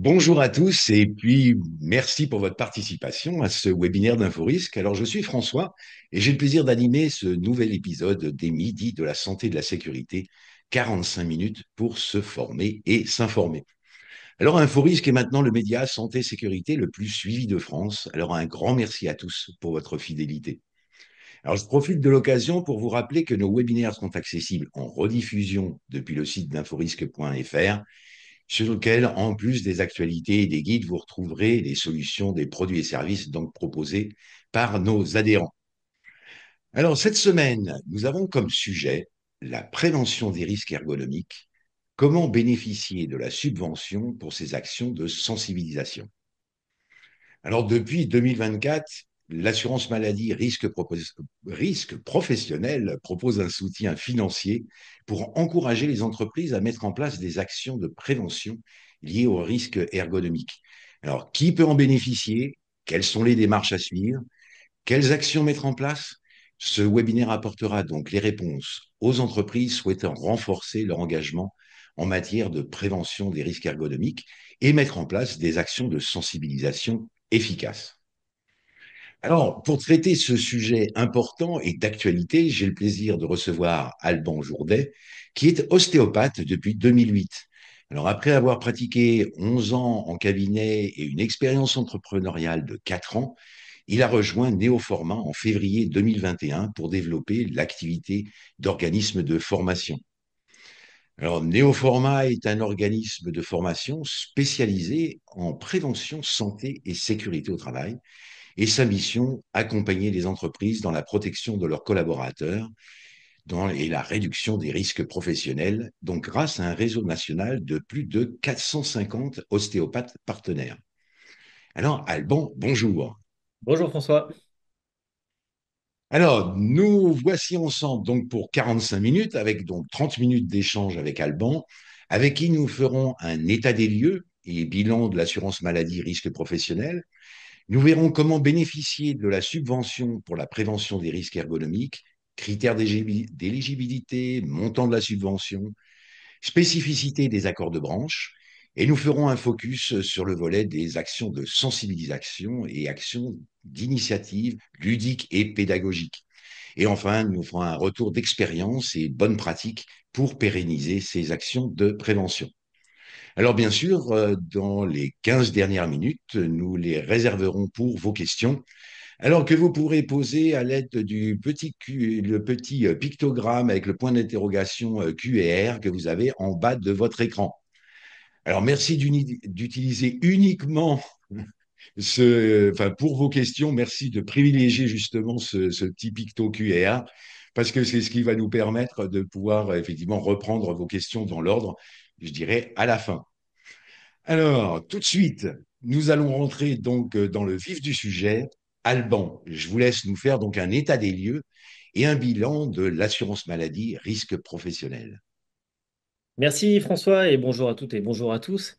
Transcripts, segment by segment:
Bonjour à tous et puis merci pour votre participation à ce webinaire d'InfoRisque. Alors je suis François et j'ai le plaisir d'animer ce nouvel épisode des Midis de la santé et de la sécurité, 45 minutes pour se former et s'informer. Alors InfoRisque est maintenant le média santé-sécurité le plus suivi de France. Alors un grand merci à tous pour votre fidélité. Alors je profite de l'occasion pour vous rappeler que nos webinaires sont accessibles en rediffusion depuis le site d'inforisque.fr sur lequel, en plus des actualités et des guides, vous retrouverez les solutions des produits et services donc proposés par nos adhérents. Alors, cette semaine, nous avons comme sujet la prévention des risques ergonomiques, comment bénéficier de la subvention pour ces actions de sensibilisation. Alors, depuis 2024, l'assurance maladie risque professionnel propose un soutien financier pour encourager les entreprises à mettre en place des actions de prévention liées aux risques ergonomiques. Alors, qui peut en bénéficier? Quelles sont les démarches à suivre? Quelles actions mettre en place? Ce webinaire apportera donc les réponses aux entreprises souhaitant renforcer leur engagement en matière de prévention des risques ergonomiques et mettre en place des actions de sensibilisation efficaces. Alors, pour traiter ce sujet important et d'actualité, j'ai le plaisir de recevoir Alban Jourdet, qui est ostéopathe depuis 2008. Alors, après avoir pratiqué 11 ans en cabinet et une expérience entrepreneuriale de 4 ans, il a rejoint Néoformat en février 2021 pour développer l'activité d'organisme de formation. Alors, Néoformat est un organisme de formation spécialisé en prévention, santé et sécurité au travail et sa mission, accompagner les entreprises dans la protection de leurs collaborateurs et la réduction des risques professionnels, donc grâce à un réseau national de plus de 450 ostéopathes partenaires. Alors, Alban, bonjour. Bonjour François. Alors, nous voici ensemble donc pour 45 minutes, avec donc 30 minutes d'échange avec Alban, avec qui nous ferons un état des lieux et bilan de l'assurance maladie risque professionnel. Nous verrons comment bénéficier de la subvention pour la prévention des risques ergonomiques, critères d'éligibilité, montant de la subvention, spécificité des accords de branche, et nous ferons un focus sur le volet des actions de sensibilisation et actions d'initiative ludique et pédagogique. Et enfin, nous ferons un retour d'expérience et bonnes pratiques pour pérenniser ces actions de prévention. Alors bien sûr, dans les 15 dernières minutes, nous les réserverons pour vos questions, alors que vous pourrez poser à l'aide du le petit pictogramme avec le point d'interrogation QR que vous avez en bas de votre écran. Alors merci d'utiliser uniquement enfin, pour vos questions, merci de privilégier justement ce petit picto QR parce que c'est ce qui va nous permettre de pouvoir effectivement reprendre vos questions dans l'ordre, je dirais, à la fin. Alors, tout de suite, nous allons rentrer donc dans le vif du sujet. Alban, je vous laisse nous faire donc un état des lieux et un bilan de l'assurance maladie risque professionnel. Merci François et bonjour à toutes et bonjour à tous.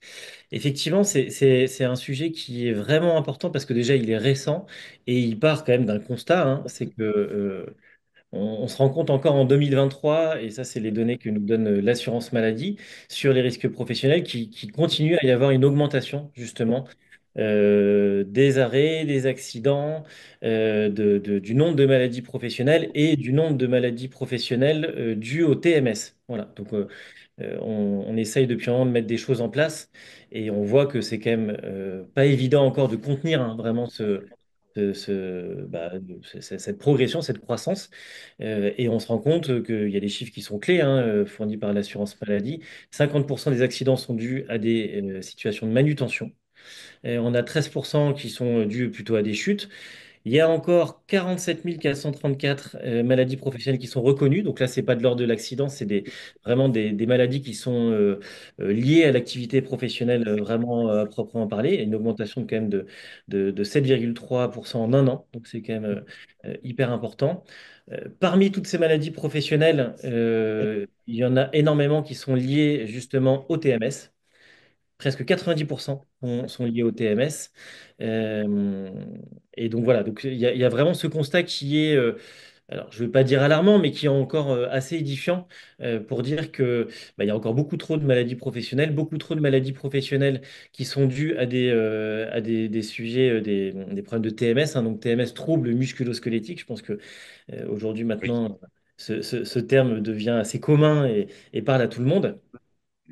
Effectivement, c'est un sujet qui est vraiment important parce que déjà il est récent et il part quand même d'un constat, hein, c'est que on se rend compte encore en 2023, et ça c'est les données que nous donne l'assurance maladie sur les risques professionnels, qui continue à y avoir une augmentation justement des arrêts, des accidents, du nombre de maladies professionnelles et du nombre de maladies professionnelles dues au TMS. Voilà, donc on essaye depuis un moment de mettre des choses en place et on voit que c'est quand même pas évident encore de contenir, hein, vraiment cette progression, cette croissance. Et on se rend compte qu'il y a des chiffres qui sont clés, hein, fournis par l'assurance maladie. 50% des accidents sont dus à des situations de manutention. Et on a 13% qui sont dus plutôt à des chutes. Il y a encore 47 434 maladies professionnelles qui sont reconnues. Donc là, c'est pas de l'ordre de l'accident, c'est vraiment des maladies qui sont liées à l'activité professionnelle vraiment à proprement parler. Et une augmentation quand même de 7,3% en un an. Donc c'est quand même hyper important. Parmi toutes ces maladies professionnelles, il y en a énormément qui sont liées justement au TMS. Presque 90% sont liés au TMS. Euh, et donc voilà, donc il y a vraiment ce constat qui est alors je ne vais pas dire alarmant, mais qui est encore assez édifiant pour dire que il y a encore beaucoup trop de maladies professionnelles, beaucoup trop de maladies professionnelles qui sont dues à des sujets, des problèmes de TMS, hein, donc TMS, troubles musculo-squelettiques. Je pense que aujourd'hui Oui. maintenant, ce terme devient assez commun et parle à tout le monde.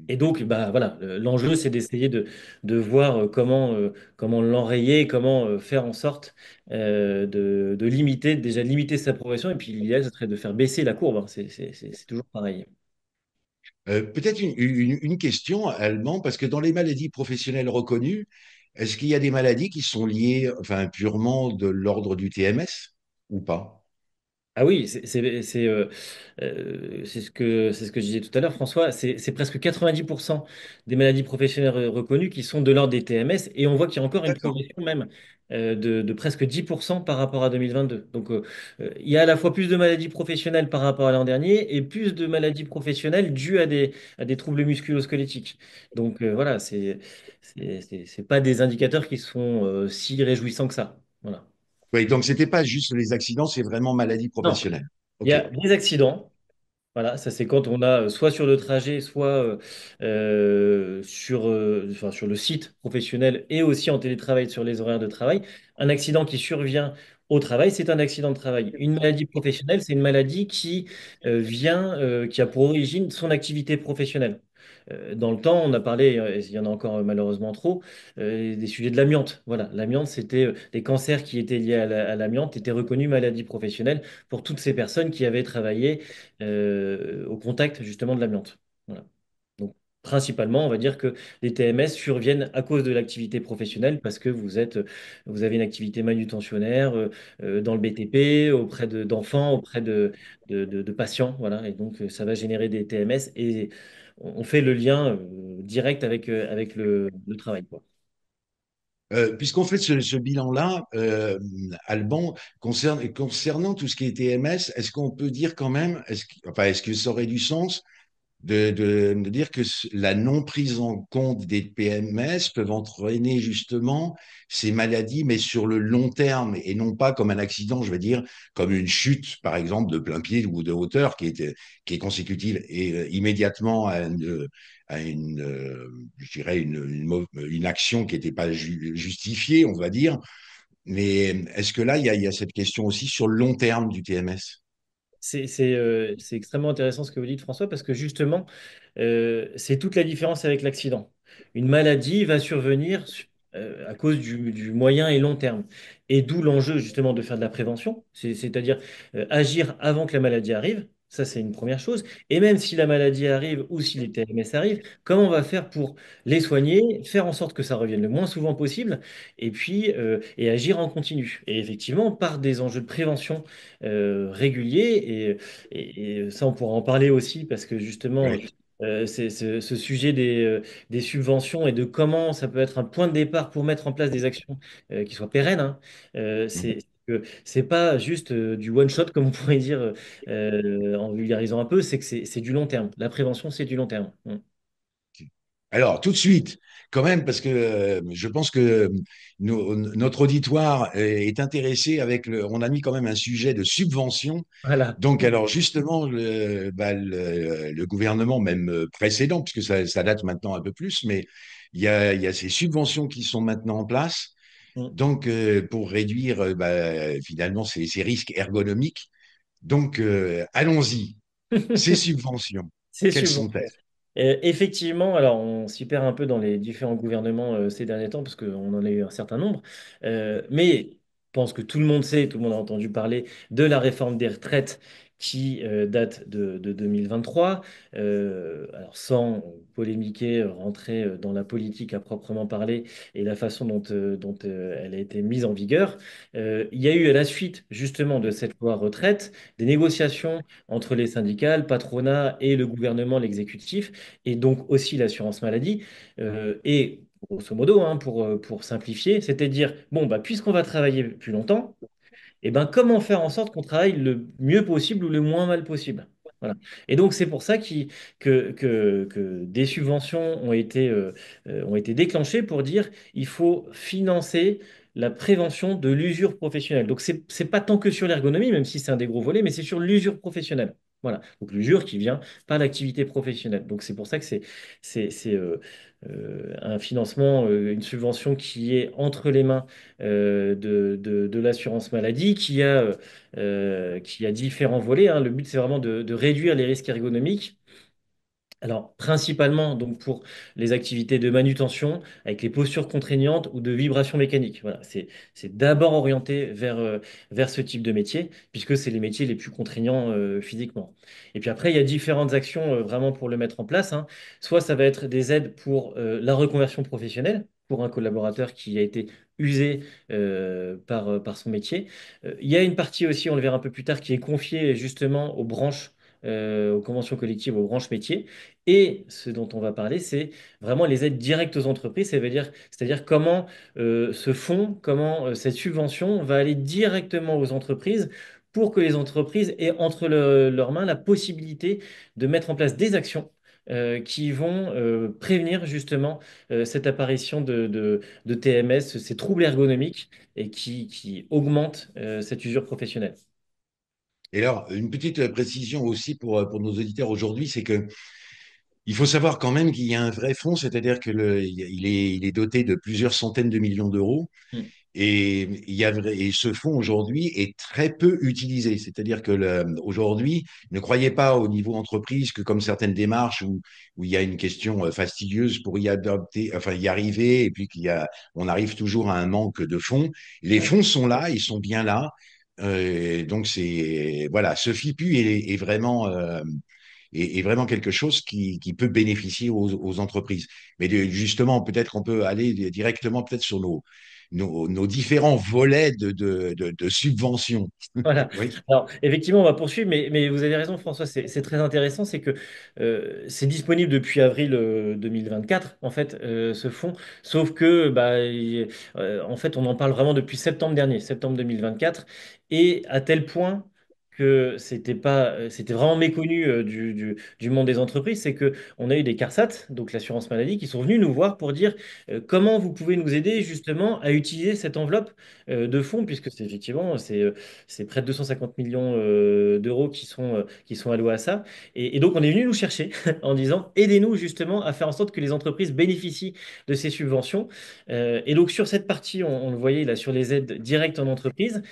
Et donc, bah, voilà, l'enjeu, c'est d'essayer de voir comment l'enrayer, comment faire en sorte de limiter, déjà limiter sa progression. Et puis, l'idéal, ce serait de faire baisser la courbe, hein. C'est toujours pareil. Peut-être une question, Allemand, parce que dans les maladies professionnelles reconnues, est-ce qu'il y a des maladies qui sont liées, enfin, purement de l'ordre du TMS ou pas? Ah oui, c'est ce que je disais tout à l'heure, François. C'est presque 90% des maladies professionnelles reconnues qui sont de l'ordre des TMS. Et on voit qu'il y a encore une D'accord. progression même de presque 10% par rapport à 2022. Donc, il y a à la fois plus de maladies professionnelles par rapport à l'an dernier et plus de maladies professionnelles dues à des troubles musculo-squelettiques. Donc, voilà, c'est pas des indicateurs qui sont si réjouissants que ça. Voilà. Oui, donc c'était pas juste les accidents, c'est vraiment maladie Non, professionnelle. il y OK. a des accidents. Voilà, ça c'est quand on a soit sur le trajet, soit enfin, sur le site professionnel et aussi en télétravail sur les horaires de travail. Un accident qui survient au travail, c'est un accident de travail. Une maladie professionnelle, c'est une maladie qui a pour origine son activité professionnelle. Dans le temps, on a parlé, il y en a encore malheureusement trop, des sujets de l'amiante. Voilà, l'amiante, c'était les cancers qui étaient liés à l'amiante étaient reconnus maladies professionnelles pour toutes ces personnes qui avaient travaillé au contact justement de l'amiante. Voilà. Donc, principalement, on va dire que les TMS surviennent à cause de l'activité professionnelle parce que vous avez une activité manutentionnaire dans le BTP, d'enfants, auprès de patients. Voilà. Et donc, ça va générer des TMS et on fait le lien direct avec le travail, quoi. Puisqu'on fait ce bilan-là, Alban, concernant tout ce qui est TMS, est-ce qu'on peut dire quand même, enfin, est-ce que ça aurait du sens de dire que la non prise en compte des PMS peuvent entraîner justement ces maladies, mais sur le long terme et non pas comme un accident, je veux dire, comme une chute, par exemple, de plein pied ou de hauteur qui est consécutive et immédiatement à je dirais, une action qui n'était pas justifiée, on va dire. Mais est-ce que là, il y a cette question aussi sur le long terme du TMS? C'est extrêmement intéressant ce que vous dites, François, parce que justement, c'est toute la différence avec l'accident. Une maladie va survenir à cause du moyen et long terme. Et d'où l'enjeu justement de faire de la prévention, c'est-à-dire agir avant que la maladie arrive. Ça, c'est une première chose. Et même si la maladie arrive ou si les TMS arrivent, comment on va faire pour les soigner, faire en sorte que ça revienne le moins souvent possible, et puis et agir en continu. Et effectivement, par des enjeux de prévention réguliers, et ça, on pourra en parler aussi parce que justement, Oui. c'est ce sujet des subventions et de comment ça peut être un point de départ pour mettre en place des actions qui soient pérennes, hein. Mhm. C'est pas juste du one shot, comme on pourrait dire en vulgarisant un peu, c'est que c'est du long terme. La prévention, c'est du long terme. Mm. Alors, tout de suite, quand même, parce que je pense que notre auditoire est intéressé avec on a mis quand même un sujet de subvention. Voilà. Donc, alors justement, le gouvernement, même précédent, puisque ça date maintenant un peu plus, mais il y a ces subventions qui sont maintenant en place. Mm. Donc, pour réduire finalement ces risques ergonomiques. Donc, allons-y. Ces subventions, C'est quelles subvention. sont-elles? Effectivement, alors on s'y perd un peu dans les différents gouvernements ces derniers temps parce qu'on en a eu un certain nombre. Mais je pense que tout le monde sait, tout le monde a entendu parler de la réforme des retraites qui date de 2023. Alors sans polémiquer, rentrer dans la politique à proprement parler et la façon dont elle a été mise en vigueur, il y a eu à la suite justement de cette loi retraite des négociations entre les syndicats, le patronat et le gouvernement, l'exécutif et donc aussi l'assurance maladie. Et grosso modo, hein, pour simplifier, c'est-à-dire, bon, bah, puisqu'on va travailler plus longtemps, et ben, comment faire en sorte qu'on travaille le mieux possible ou le moins mal possible? Voilà. Et donc, c'est pour ça que des subventions ont été déclenchées pour dire il faut financer la prévention de l'usure professionnelle. Donc, c'est pas tant que sur l'ergonomie, même si c'est un des gros volets, mais c'est sur l'usure professionnelle. Voilà. Donc, l'usure qui vient par l'activité professionnelle. Donc, c'est pour ça que c'est un financement, une subvention qui est entre les mains de l'assurance maladie, qui a différents volets, hein. Le but, c'est vraiment de réduire les risques ergonomiques. Alors, principalement donc pour les activités de manutention avec les postures contraignantes ou de vibration mécanique. Voilà, c'est d'abord orienté vers ce type de métier, puisque c'est les métiers les plus contraignants physiquement. Et puis après, il y a différentes actions vraiment pour le mettre en place, hein. Soit ça va être des aides pour la reconversion professionnelle, pour un collaborateur qui a été usé par son métier. Il y a une partie aussi, on le verra un peu plus tard, qui est confiée justement aux branches, aux conventions collectives, aux branches métiers. Et ce dont on va parler, c'est vraiment les aides directes aux entreprises. C'est-à-dire comment ce fonds, comment cette subvention va aller directement aux entreprises pour que les entreprises aient entre leurs mains la possibilité de mettre en place des actions qui vont prévenir justement cette apparition de TMS, ces troubles ergonomiques, et qui augmentent cette usure professionnelle. Et alors, une petite précision aussi pour nos auditeurs aujourd'hui, c'est que il faut savoir quand même qu'il y a un vrai fonds, c'est-à-dire que il est doté de plusieurs centaines de millions d'euros. Mm. Et ce fonds aujourd'hui est très peu utilisé. C'est-à-dire que aujourd'hui, ne croyez pas au niveau entreprise que comme certaines démarches où il y a une question fastidieuse pour y adopter, enfin y arriver, et puis on arrive toujours à un manque de fonds. Les Ouais. fonds sont là, ils sont bien là. Donc voilà, ce FIPU est vraiment quelque chose qui peut bénéficier aux entreprises. Mais justement, peut-être qu'on peut aller directement peut-être sur nos différents volets de subventions. Voilà. Oui. Alors, effectivement, on va poursuivre, mais vous avez raison, François, c'est très intéressant, c'est que c'est disponible depuis avril 2024, en fait, ce fonds, sauf que, bah, en fait, on en parle vraiment depuis septembre dernier, septembre 2024, et à tel point que c'était vraiment méconnu du monde des entreprises, c'est que on a eu des CARSAT, donc l'assurance maladie, qui sont venus nous voir pour dire comment vous pouvez nous aider justement à utiliser cette enveloppe de fonds, puisque c'est effectivement, c'est près de 250 millions d'euros qui sont alloués à ça. Et donc, on est venu nous chercher en disant, aidez-nous justement à faire en sorte que les entreprises bénéficient de ces subventions. Et donc, sur cette partie, on le voyait là, sur les aides directes en entreprise,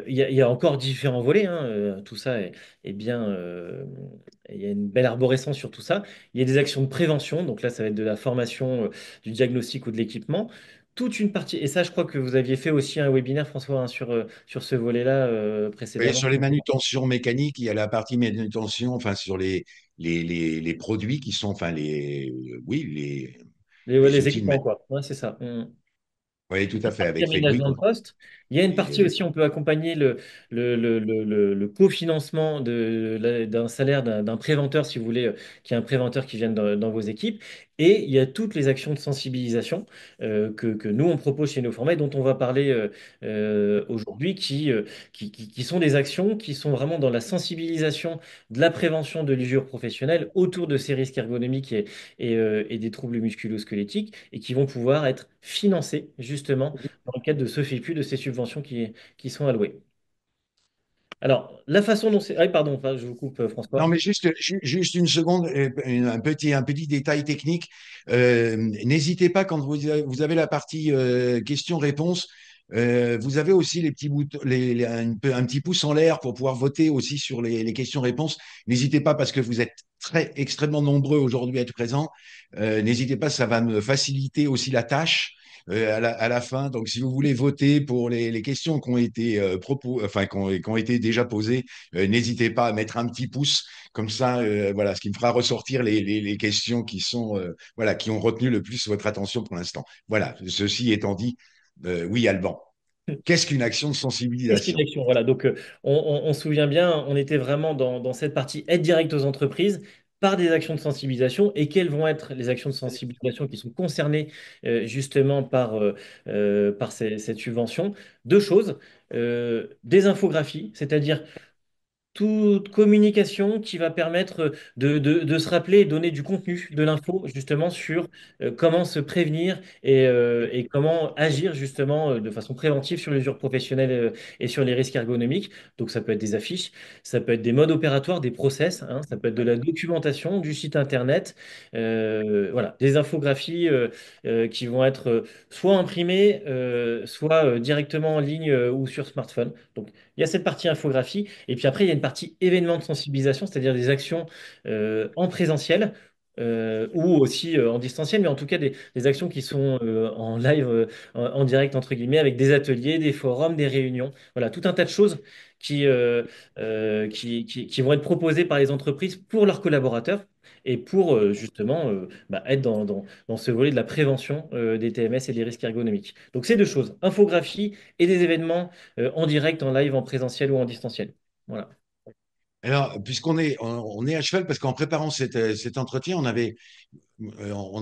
il y a encore différents volets, hein. Tout ça est bien, il y a une belle arborescence sur tout ça. Il y a des actions de prévention, donc là, ça va être de la formation, du diagnostic ou de l'équipement. Toute une partie, et ça, je crois que vous aviez fait aussi un webinaire, François, hein, sur ce volet-là Et précédemment. sur les manutentions mécaniques, il y a la partie manutention, enfin sur les produits qui sont, enfin oui, Ouais, les les outils de équipements, quoi. Ouais, c'est ça. Oui, tout à fait, Partie avec les bruits, aménagement de quoi. poste. Il y a une partie Et- aussi, on peut accompagner le cofinancement d'un salaire d'un préventeur, si vous voulez, qui est un préventeur qui vienne dans vos équipes. Et il y a toutes les actions de sensibilisation que nous, on propose chez nos formats et dont on va parler aujourd'hui, qui sont des actions qui sont vraiment dans la sensibilisation de la prévention de l'usure professionnelle autour de ces risques ergonomiques et des troubles musculo-squelettiques et qui vont pouvoir être financés justement dans le cadre de ce FIPU, de ces subventions qui sont allouées. Alors, la façon dont c'est... Ah, pardon, enfin, je vous coupe, Non, François. mais juste une seconde, un petit détail technique. N'hésitez pas quand vous avez la partie questions-réponses. Vous avez aussi les petits boutons, un petit pouce en l'air pour pouvoir voter aussi sur les questions-réponses. N'hésitez pas parce que vous êtes extrêmement nombreux aujourd'hui à être présents. N'hésitez pas, ça va me faciliter aussi la tâche à la fin. Donc, si vous voulez voter pour les questions qui ont été enfin, qui ont été déjà posées, n'hésitez pas à mettre un petit pouce comme ça, voilà, ce qui me fera ressortir les questions voilà, qui ont retenu le plus votre attention pour l'instant. Voilà, ceci étant dit, oui, Alban, qu'est-ce qu'une action de Qu'est-ce qu'une sensibilisation? action? Voilà, donc on se souvient bien, on était vraiment dans cette partie aide directe aux entreprises par des actions de sensibilisation. Et quelles vont être les actions de sensibilisation qui sont concernées justement par cette subvention? Deux choses. Des infographies, c'est-à-dire toute communication qui va permettre de se rappeler et donner du contenu, de l'info justement sur comment se prévenir et comment agir justement de façon préventive sur l'usure professionnelle et sur les risques ergonomiques. Donc ça peut être des affiches, ça peut être des modes opératoires, des process, hein, ça peut être de la documentation, du site internet, voilà, des infographies qui vont être soit imprimées, soit directement en ligne ou sur smartphone. Donc il y a cette partie infographie. Et puis après, il y a une partie événement de sensibilisation, c'est-à-dire des actions en présentiel ou aussi en distanciel, mais en tout cas des actions qui sont en live, en direct, entre guillemets, avec des ateliers, des forums, des réunions. Voilà, tout un tas de choses qui, qui vont être proposées par les entreprises pour leurs collaborateurs et pour justement être dans ce volet de la prévention des TMS et des risques ergonomiques. Donc, c'est deux choses, infographie et des événements en direct, en live, en présentiel ou en distanciel. Voilà. Alors, on est à cheval, parce qu'en préparant cet entretien, vous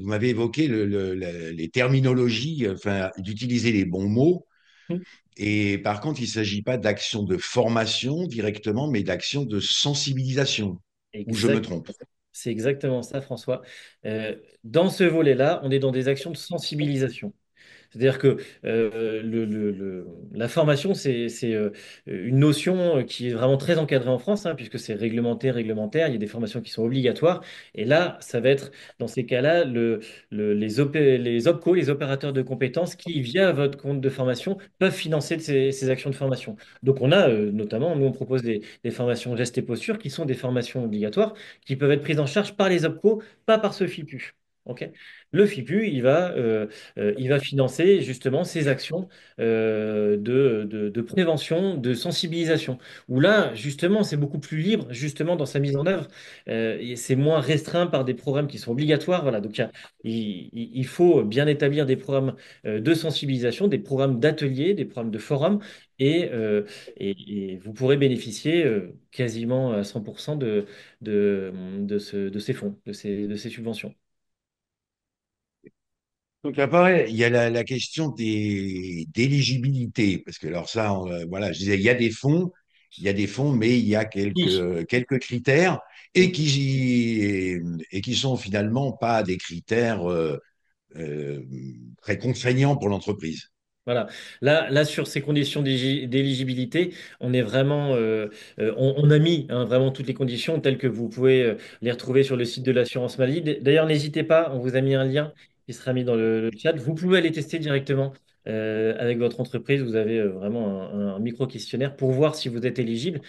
m'avez évoqué les terminologies, enfin, d'utiliser les bons mots. Mm. Et par contre, il ne s'agit pas d'action de formation directement, mais d'action de sensibilisation, où je me Exact. trompe. C'est exactement ça, François. Dans ce volet-là, on est dans des actions de sensibilisation. C'est-à-dire que la formation, c'est une notion qui est vraiment très encadrée en France, hein, puisque c'est réglementaire. Il y a des formations qui sont obligatoires. Et là, ça va être, dans ces cas-là, les OPCO, les opérateurs de compétences, qui, via votre compte de formation, peuvent financer ces actions de formation. Donc, on a notamment, nous, on propose des formations gestes et postures, qui sont des formations obligatoires, qui peuvent être prises en charge par les OPCO, pas par ce FIPU. OK. Le FIPU, il va financer justement ces actions de prévention, de sensibilisation, où là, justement, c'est beaucoup plus libre, justement, dans sa mise en œuvre. Et c'est moins restreint par des programmes qui sont obligatoires. Voilà, donc il faut bien établir des programmes de sensibilisation, des programmes d'ateliers, des programmes de forums, et, euh, et vous pourrez bénéficier quasiment à 100% de ces fonds, de ces subventions. Donc là, pareil, il y a la question d'éligibilité, parce que alors ça, voilà, je disais, il y a des fonds, mais il y a Oui. quelques critères et qui sont finalement pas des critères euh, très contraignants pour l'entreprise. Voilà. Là, sur ces conditions d'éligibilité, on est vraiment, on a mis hein, vraiment toutes les conditions telles que vous pouvez les retrouver sur le site de l'assurance maladie. D'ailleurs, n'hésitez pas, on vous a mis un lien qui sera mis dans le chat. Vous pouvez aller tester directement avec votre entreprise. Vous avez vraiment un micro-questionnaire pour voir si vous êtes éligible.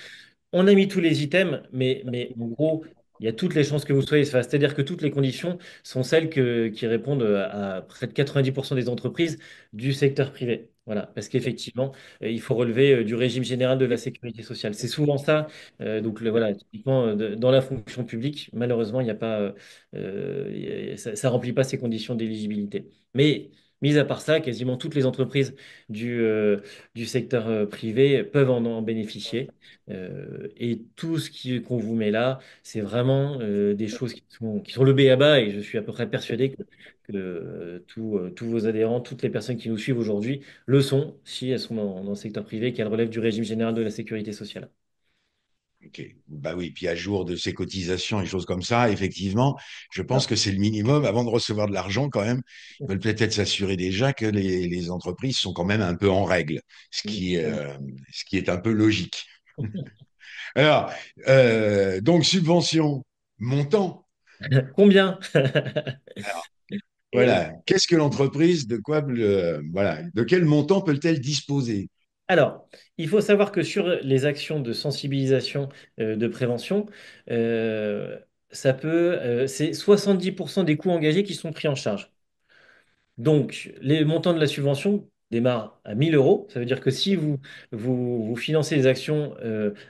On a mis tous les items, mais en gros, il y a toutes les chances que vous soyez. Enfin, c'est-à-dire que toutes les conditions sont celles qui répondent à près de 90% des entreprises du secteur privé. Voilà, parce qu'effectivement, il faut relever du régime général de la sécurité sociale. C'est souvent ça. Donc, voilà, typiquement, dans la fonction publique, malheureusement, il n'y a pas, ça ne remplit pas ces conditions d'éligibilité. Mais, mis à part ça, quasiment toutes les entreprises du secteur privé peuvent en bénéficier. Et tout qu'on vous met là, c'est vraiment des choses qui sont le b.a-ba et je suis à peu près persuadé que tous vos adhérents, toutes les personnes qui nous suivent aujourd'hui le sont si elles sont dans le secteur privé, qu'elles relèvent du régime général de la sécurité sociale. Ok. Bah oui, puis à jour de ces cotisations et choses comme ça, effectivement, je pense Ah. que c'est le minimum avant de recevoir de l'argent quand même. Ils veulent peut-être s'assurer déjà que les entreprises sont quand même un peu en règle, ce qui est un peu logique. Alors, donc subvention, montant. Combien? Et Voilà. Qu'est-ce que l'entreprise, voilà, de quel montant peut-elle disposer? alors, il faut savoir que sur les actions de sensibilisation, de prévention, euh, c'est 70% des coûts engagés qui sont pris en charge. Donc, les montants de la subvention démarrent à 1 000 euros. Ça veut dire que si vous financez les actions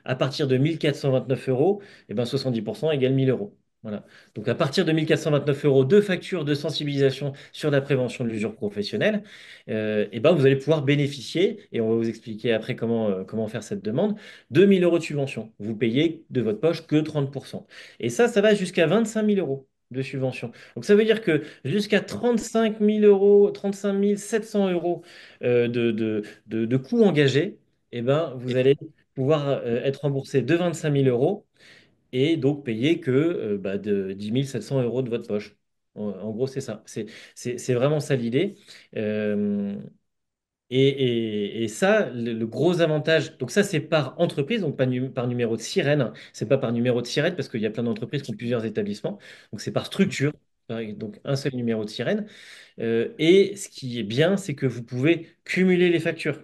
à partir de 1 429 euros, eh ben 70% égale 1 000 euros. Voilà. Donc, à partir de 1 429 euros, deux factures de sensibilisation sur la prévention de l'usure professionnelle, eh ben vous allez pouvoir bénéficier, et on va vous expliquer après comment faire cette demande, de 1 000 euros de subvention. Vous payez de votre poche que 30%. Et ça va jusqu'à 25 000 euros de subvention. Donc ça veut dire que jusqu'à 35 000 euros, 35 700 euros de coûts engagés, eh ben, vous allez pouvoir être remboursé de 25 000 euros et donc payer que de 10 700 euros de votre poche. En gros, c'est ça. C'est vraiment ça l'idée. Euh, et ça, le gros avantage, donc ça c'est par entreprise, donc pas par numéro de sirène, c'est pas par numéro de sirène parce qu'il y a plein d'entreprises qui ont plusieurs établissements, donc c'est par structure, donc un seul numéro de sirène. Et ce qui est bien, c'est que vous pouvez cumuler les factures.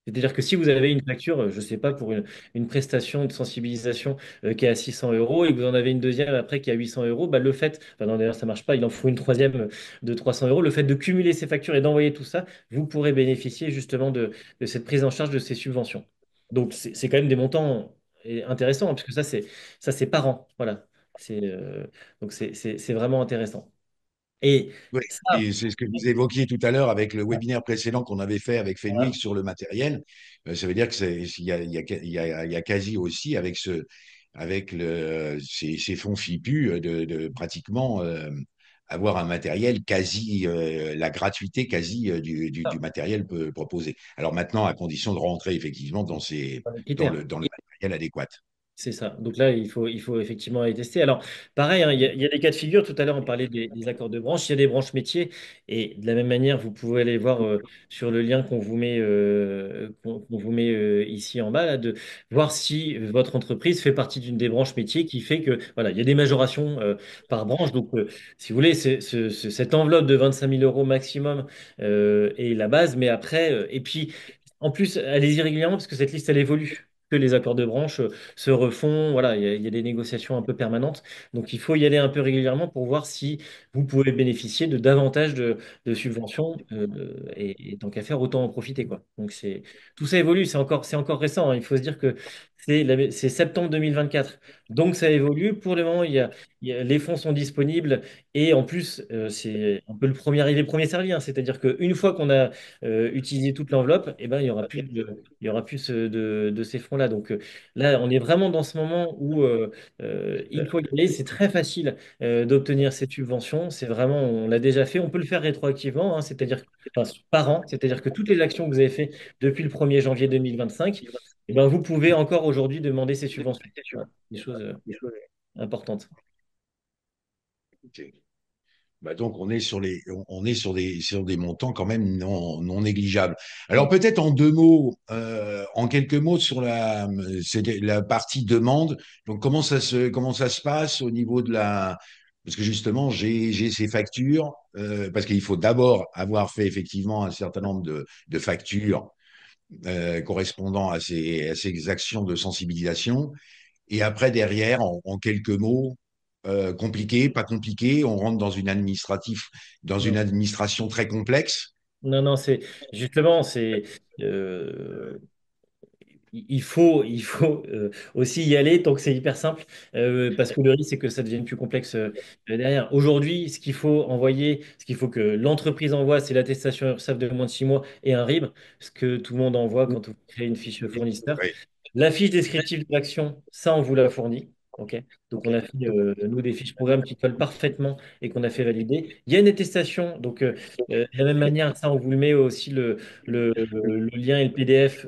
C'est-à-dire que si vous avez une facture, je ne sais pas, pour une prestation de sensibilisation qui est à 600 euros et que vous en avez une deuxième après qui est à 800 euros, bah, le fait, enfin non d'ailleurs ça ne marche pas, il en faut une troisième de 300 euros, le fait de cumuler ces factures et d'envoyer tout ça, vous pourrez bénéficier justement de cette prise en charge de ces subventions. Donc c'est quand même des montants intéressants, hein, puisque ça c'est par an. Voilà. Donc c'est vraiment intéressant. Et Oui, ça, et c'est ce que vous évoquiez tout à l'heure avec le webinaire précédent qu'on avait fait avec Fenwick voilà. sur le matériel. Ça veut dire que il y a quasi aussi avec ces fonds FIPU de pratiquement avoir un matériel quasi la gratuité quasi du matériel proposé. Alors maintenant, à condition de rentrer effectivement Dans les critères. dans le matériel adéquat. C'est ça. Donc là, il faut effectivement aller tester. Alors, pareil, hein, il y a des cas de figure. Tout à l'heure, on parlait des accords de branche. Il y a des branches métiers. Et de la même manière, vous pouvez aller voir sur le lien qu'on vous met ici en bas, là, de voir si votre entreprise fait partie d'une des branches métiers qui fait que, voilà, il y a des majorations par branche. Donc, si vous voulez, cette enveloppe de 25 000 euros maximum est la base. Mais après, et puis, en plus, allez-y régulièrement parce que cette liste, elle évolue. Que les accords de branche se refont. Voilà, il y a des négociations un peu permanentes. Donc, il faut y aller un peu régulièrement pour voir si vous pouvez bénéficier de davantage de subventions. Et tant qu'à faire, autant en profiter, quoi. Donc, tout ça évolue. C'est encore récent, hein. Il faut se dire que c'est septembre 2024. Donc, ça évolue. Pour le moment, les fonds sont disponibles. Et en plus, c'est un peu le premier arrivé, premier servi, hein. C'est-à-dire qu'une fois qu'on a utilisé toute l'enveloppe, eh ben, il y aura plus de ces fonds-là. Donc là, on est vraiment dans ce moment où il faut y aller. C'est très facile d'obtenir cette subvention. C'est vraiment, on l'a déjà fait. On peut le faire rétroactivement, hein, c'est-à-dire enfin, par an. C'est-à-dire que toutes les actions que vous avez faites depuis le 1er janvier 2025, eh ben, vous pouvez encore aujourd'hui demander ces subventions. Voilà, des choses importantes. Ok. Bah donc, on est sur des montants quand même non négligeables. Alors, peut-être en deux mots, en quelques mots sur la partie demande. Donc, comment ça se passe au niveau de la, parce que justement, j'ai ces factures, parce qu'il faut d'abord avoir fait effectivement un certain nombre de factures correspondant à ces actions de sensibilisation. Et après, derrière, en quelques mots, compliqué, pas compliqué, on rentre dans une administration très complexe. Non, non, c'est justement, euh, il faut aussi y aller tant que c'est hyper simple, parce que le risque, c'est que ça devienne plus complexe derrière. Aujourd'hui, ce qu'il faut que l'entreprise envoie, c'est l'attestation URSSAF de moins de 6 mois et un RIB, ce que tout le monde envoie quand vous créez une fiche fournisseur. Oui, La fiche descriptive de l'action, ça, on vous la fournit. OK. Donc, on a fait, nous, des fiches programmes qui collent parfaitement et qu'on a fait valider. Il y a une attestation. Donc, de la même manière, ça, on vous le met aussi le lien et le PDF.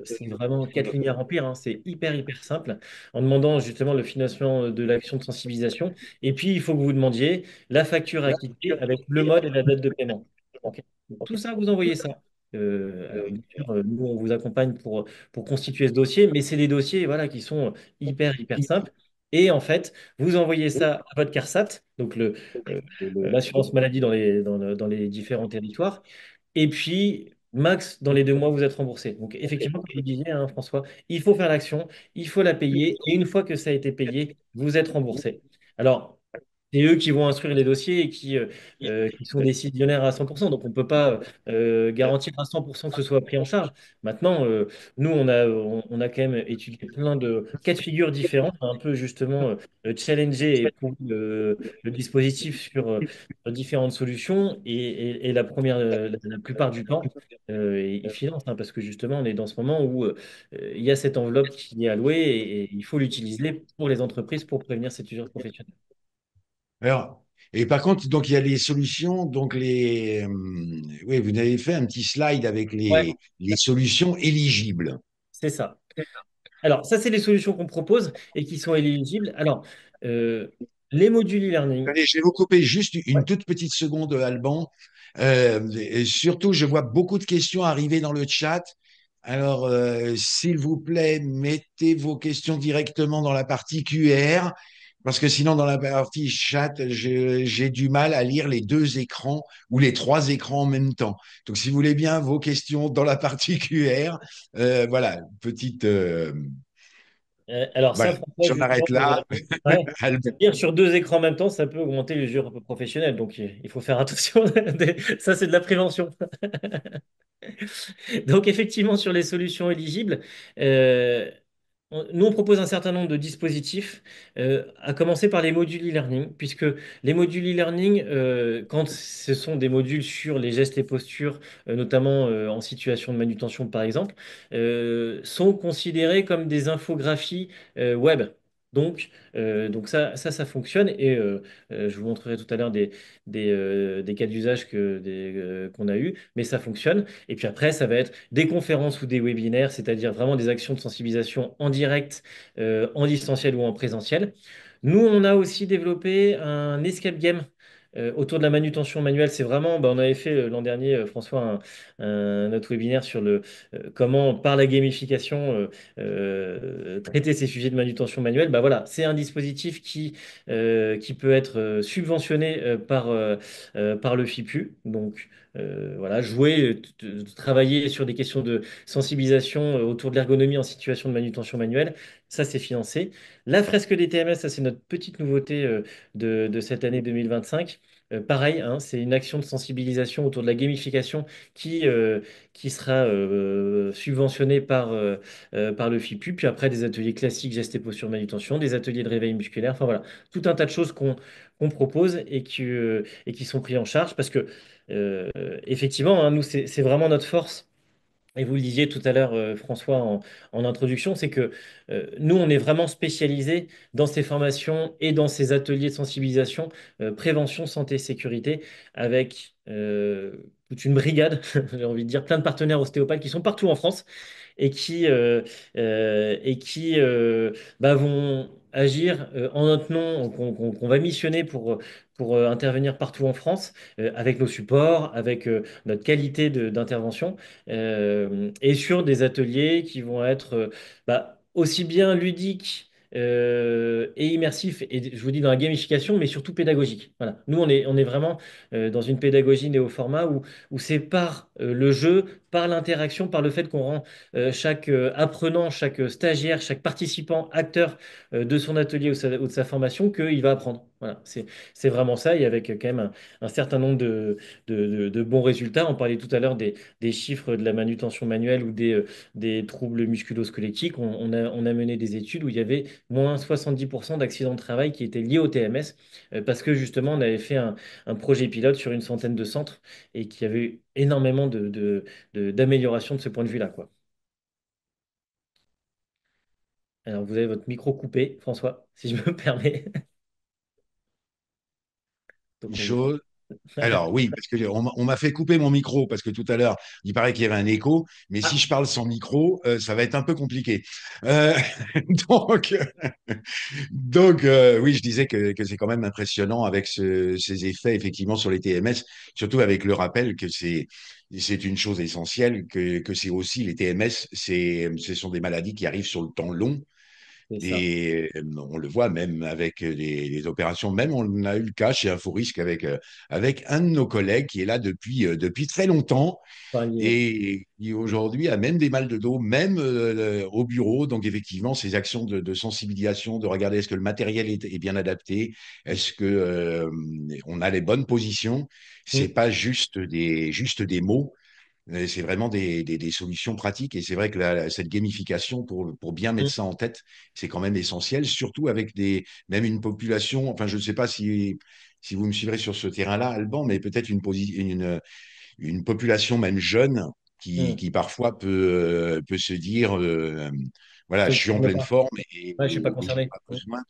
C'est vraiment 4 lignes à remplir, hein. C'est hyper, hyper simple. En demandant justement le financement de l'action de sensibilisation. Et puis, il faut que vous demandiez la facture à quitter avec le mode et la date de paiement. OK. Donc, tout ça, vous envoyez ça. Alors, bien sûr, nous, on vous accompagne pour constituer ce dossier, mais c'est des dossiers voilà, qui sont hyper, hyper simples. Et en fait, vous envoyez ça à votre CARSAT, donc l'assurance maladie dans les différents territoires. Et puis, max, dans les 2 mois, vous êtes remboursé. Donc, effectivement, comme vous disiez, hein, François, il faut faire l'action, il faut la payer. Et une fois que ça a été payé, vous êtes remboursé. Alors, c'est eux qui vont instruire les dossiers et qui sont décisionnaires à 100%. Donc, on ne peut pas garantir à 100% que ce soit pris en charge. Maintenant, nous, on a quand même étudié plein de cas de figure différents, un peu justement challenger et prouver le dispositif sur différentes solutions. Et la plupart du temps, ils financent, hein, parce que justement, on est dans ce moment où il y a cette enveloppe qui est allouée et il faut l'utiliser pour les entreprises pour prévenir cette usure professionnelle. alors, et par contre, donc il y a les solutions, donc oui, vous avez fait un petit slide avec Ouais, les solutions éligibles. c'est ça. Alors, ça, c'est les solutions qu'on propose et qui sont éligibles. Alors, euh, les modules e-learning. Allez, je vais vous couper juste Ouais. une toute petite seconde, Alban. Et surtout, je vois beaucoup de questions arriver dans le chat. Alors, s'il vous plaît, mettez vos questions directement dans la partie QR, parce que sinon, dans la partie chat, j'ai du mal à lire les deux écrans ou les trois écrans en même temps. Donc, si vous voulez bien vos questions dans la partie QR, voilà, petite, Alors, ça, voilà, François, j'en justement, arrête là. ouais. Alban. Lire sur deux écrans en même temps, ça peut augmenter l'usure professionnelle. Donc, il faut faire attention. Ça, c'est de la prévention. Donc, effectivement, sur les solutions éligibles, euh, nous, on propose un certain nombre de dispositifs, à commencer par les modules e-learning, puisque les modules e-learning, quand ce sont des modules sur les gestes et postures, notamment en situation de manutention par exemple, sont considérés comme des infographies web. Donc ça fonctionne et je vous montrerai tout à l'heure des cas d'usage qu'on a eu, mais ça fonctionne. Et puis après, ça va être des conférences ou des webinaires, c'est-à-dire vraiment des actions de sensibilisation en direct, en distanciel ou en présentiel. Nous, on a aussi développé un escape game. Autour de la manutention manuelle, c'est vraiment, bah, on avait fait l'an dernier, François, notre webinaire sur comment, par la gamification, traiter ces sujets de manutention manuelle. Bah, voilà, c'est un dispositif qui peut être subventionné par le FIPU. Donc, voilà, jouer, travailler sur des questions de sensibilisation autour de l'ergonomie en situation de manutention manuelle, ça c'est financé. La fresque des TMS, ça c'est notre petite nouveauté de cette année 2025. Pareil, hein, c'est une action de sensibilisation autour de la gamification qui sera subventionnée par le FIPU. Puis après, des ateliers classiques, gestes et postures manutention, des ateliers de réveil musculaire. Enfin voilà, tout un tas de choses qu'on propose et qui sont pris en charge parce que euh, effectivement, hein, nous, c'est vraiment notre force. Et vous le disiez tout à l'heure, François, en introduction, c'est que nous, on est vraiment spécialisé dans ces formations et dans ces ateliers de sensibilisation, prévention, santé, sécurité, avec toute une brigade, j'ai envie de dire, plein de partenaires ostéopathes qui sont partout en France et qui bah, vont agir en notre nom, qu'on va missionner pour intervenir partout en France, avec nos supports, avec notre qualité d'intervention, et sur des ateliers qui vont être bah, aussi bien ludiques et immersifs, et je vous dis dans la gamification, mais surtout pédagogique. Voilà. Nous, on est vraiment dans une pédagogie néo-format où c'est par le jeu, par l'interaction, par le fait qu'on rend chaque apprenant, chaque stagiaire, chaque participant, acteur de son atelier ou de sa formation, qu'il va apprendre. Voilà, c'est vraiment ça, et avec quand même un certain nombre de bons résultats. On parlait tout à l'heure des chiffres de la manutention manuelle ou des troubles musculo-squelettiques. On a mené des études où il y avait moins 70% d'accidents de travail qui étaient liés au TMS, parce que justement, on avait fait un projet pilote sur une centaine de centres et qui avait eu énormément d'amélioration de ce point de vue-là, quoi. Alors, vous avez votre micro coupé, François, si je me permets. Donc, on vous... Chose. Alors oui, parce que on m'a fait couper mon micro parce que tout à l'heure, il paraît qu'il y avait un écho, mais si Ah, je parle sans micro, ça va être un peu compliqué. Euh, donc, oui, je disais que c'est quand même impressionnant avec ces effets effectivement sur les TMS, surtout avec le rappel que c'est une chose essentielle, que c'est aussi les TMS, ce sont des maladies qui arrivent sur le temps long. c'est ça. Et on le voit même avec les opérations. Même on a eu le cas chez Inforisque avec un de nos collègues qui est là depuis très longtemps Enfin, ouais. et qui aujourd'hui a même des mal de dos, même au bureau. Donc effectivement, ces actions de sensibilisation, de regarder est-ce que le matériel est bien adapté, est-ce que on a les bonnes positions. C'est Mm, pas juste des mots. C'est vraiment des solutions pratiques et c'est vrai que cette gamification, pour bien mettre mm, ça en tête, c'est quand même essentiel, surtout avec même une population, enfin je ne sais pas si vous me suivrez sur ce terrain-là, Alban, mais peut-être une population même jeune mm. qui parfois peut se dire, voilà, Je ne je suis en connais pleine pas. forme Ouais, je et ne suis pas j'ai concerné. pas Mm, besoin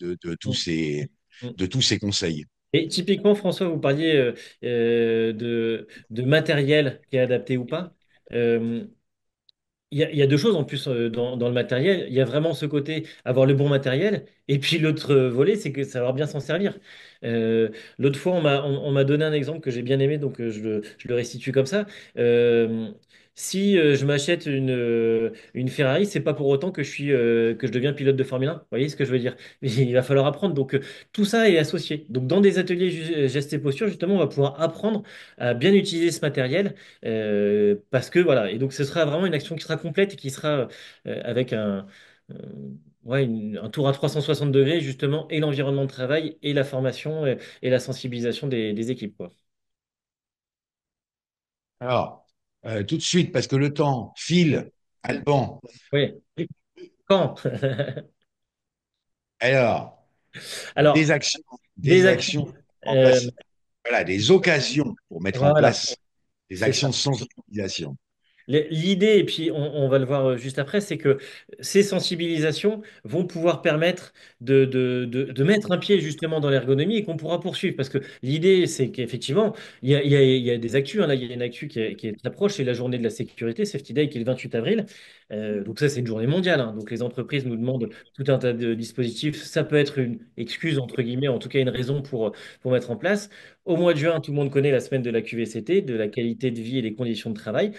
mm, mm. de tous ces conseils. Et typiquement, François, vous parliez de matériel qui est adapté ou pas. Euh, il y a deux choses en plus dans le matériel. Il y a vraiment ce côté avoir le bon matériel. Et puis l'autre volet, c'est que savoir bien s'en servir. Euh, L'autre fois, on m'a donné un exemple que j'ai bien aimé, donc je le restitue comme ça. Euh, Si je m'achète une Ferrari, c'est pas pour autant que je deviens pilote de Formule 1. Vous voyez ce que je veux dire? Il va falloir apprendre. Donc tout ça est associé. Donc dans des ateliers gestes et posture, justement, on va pouvoir apprendre à bien utiliser ce matériel parce que voilà, et donc ce sera vraiment une action qui sera complète et qui sera avec euh, ouais, un tour à 360 degrés justement, et l'environnement de travail, et la formation, et la sensibilisation des équipes, quoi. Alors, tout de suite, parce que le temps file, Alban. Oui, quand? Alors, Alors, des des actions. actions en euh, place, voilà, des occasions pour mettre en voilà, place des c'est actions de ça. sensibilisation. L'idée, et puis on va le voir juste après, c'est que ces sensibilisations vont pouvoir permettre de mettre un pied justement dans l'ergonomie et qu'on pourra poursuivre. Parce que l'idée, c'est qu'effectivement, il y a des actus. Hein. Là, il y a une actu qui est très proche, c'est la journée de la sécurité, Safety Day, qui est le 28 avril. Donc ça, c'est une journée mondiale. Hein. Donc les entreprises nous demandent tout un tas de dispositifs. Ça peut être une excuse, entre guillemets, en tout cas une raison pour mettre en place. Au mois de juin, tout le monde connaît la semaine de la QVCT, de la qualité de vie et des conditions de travail.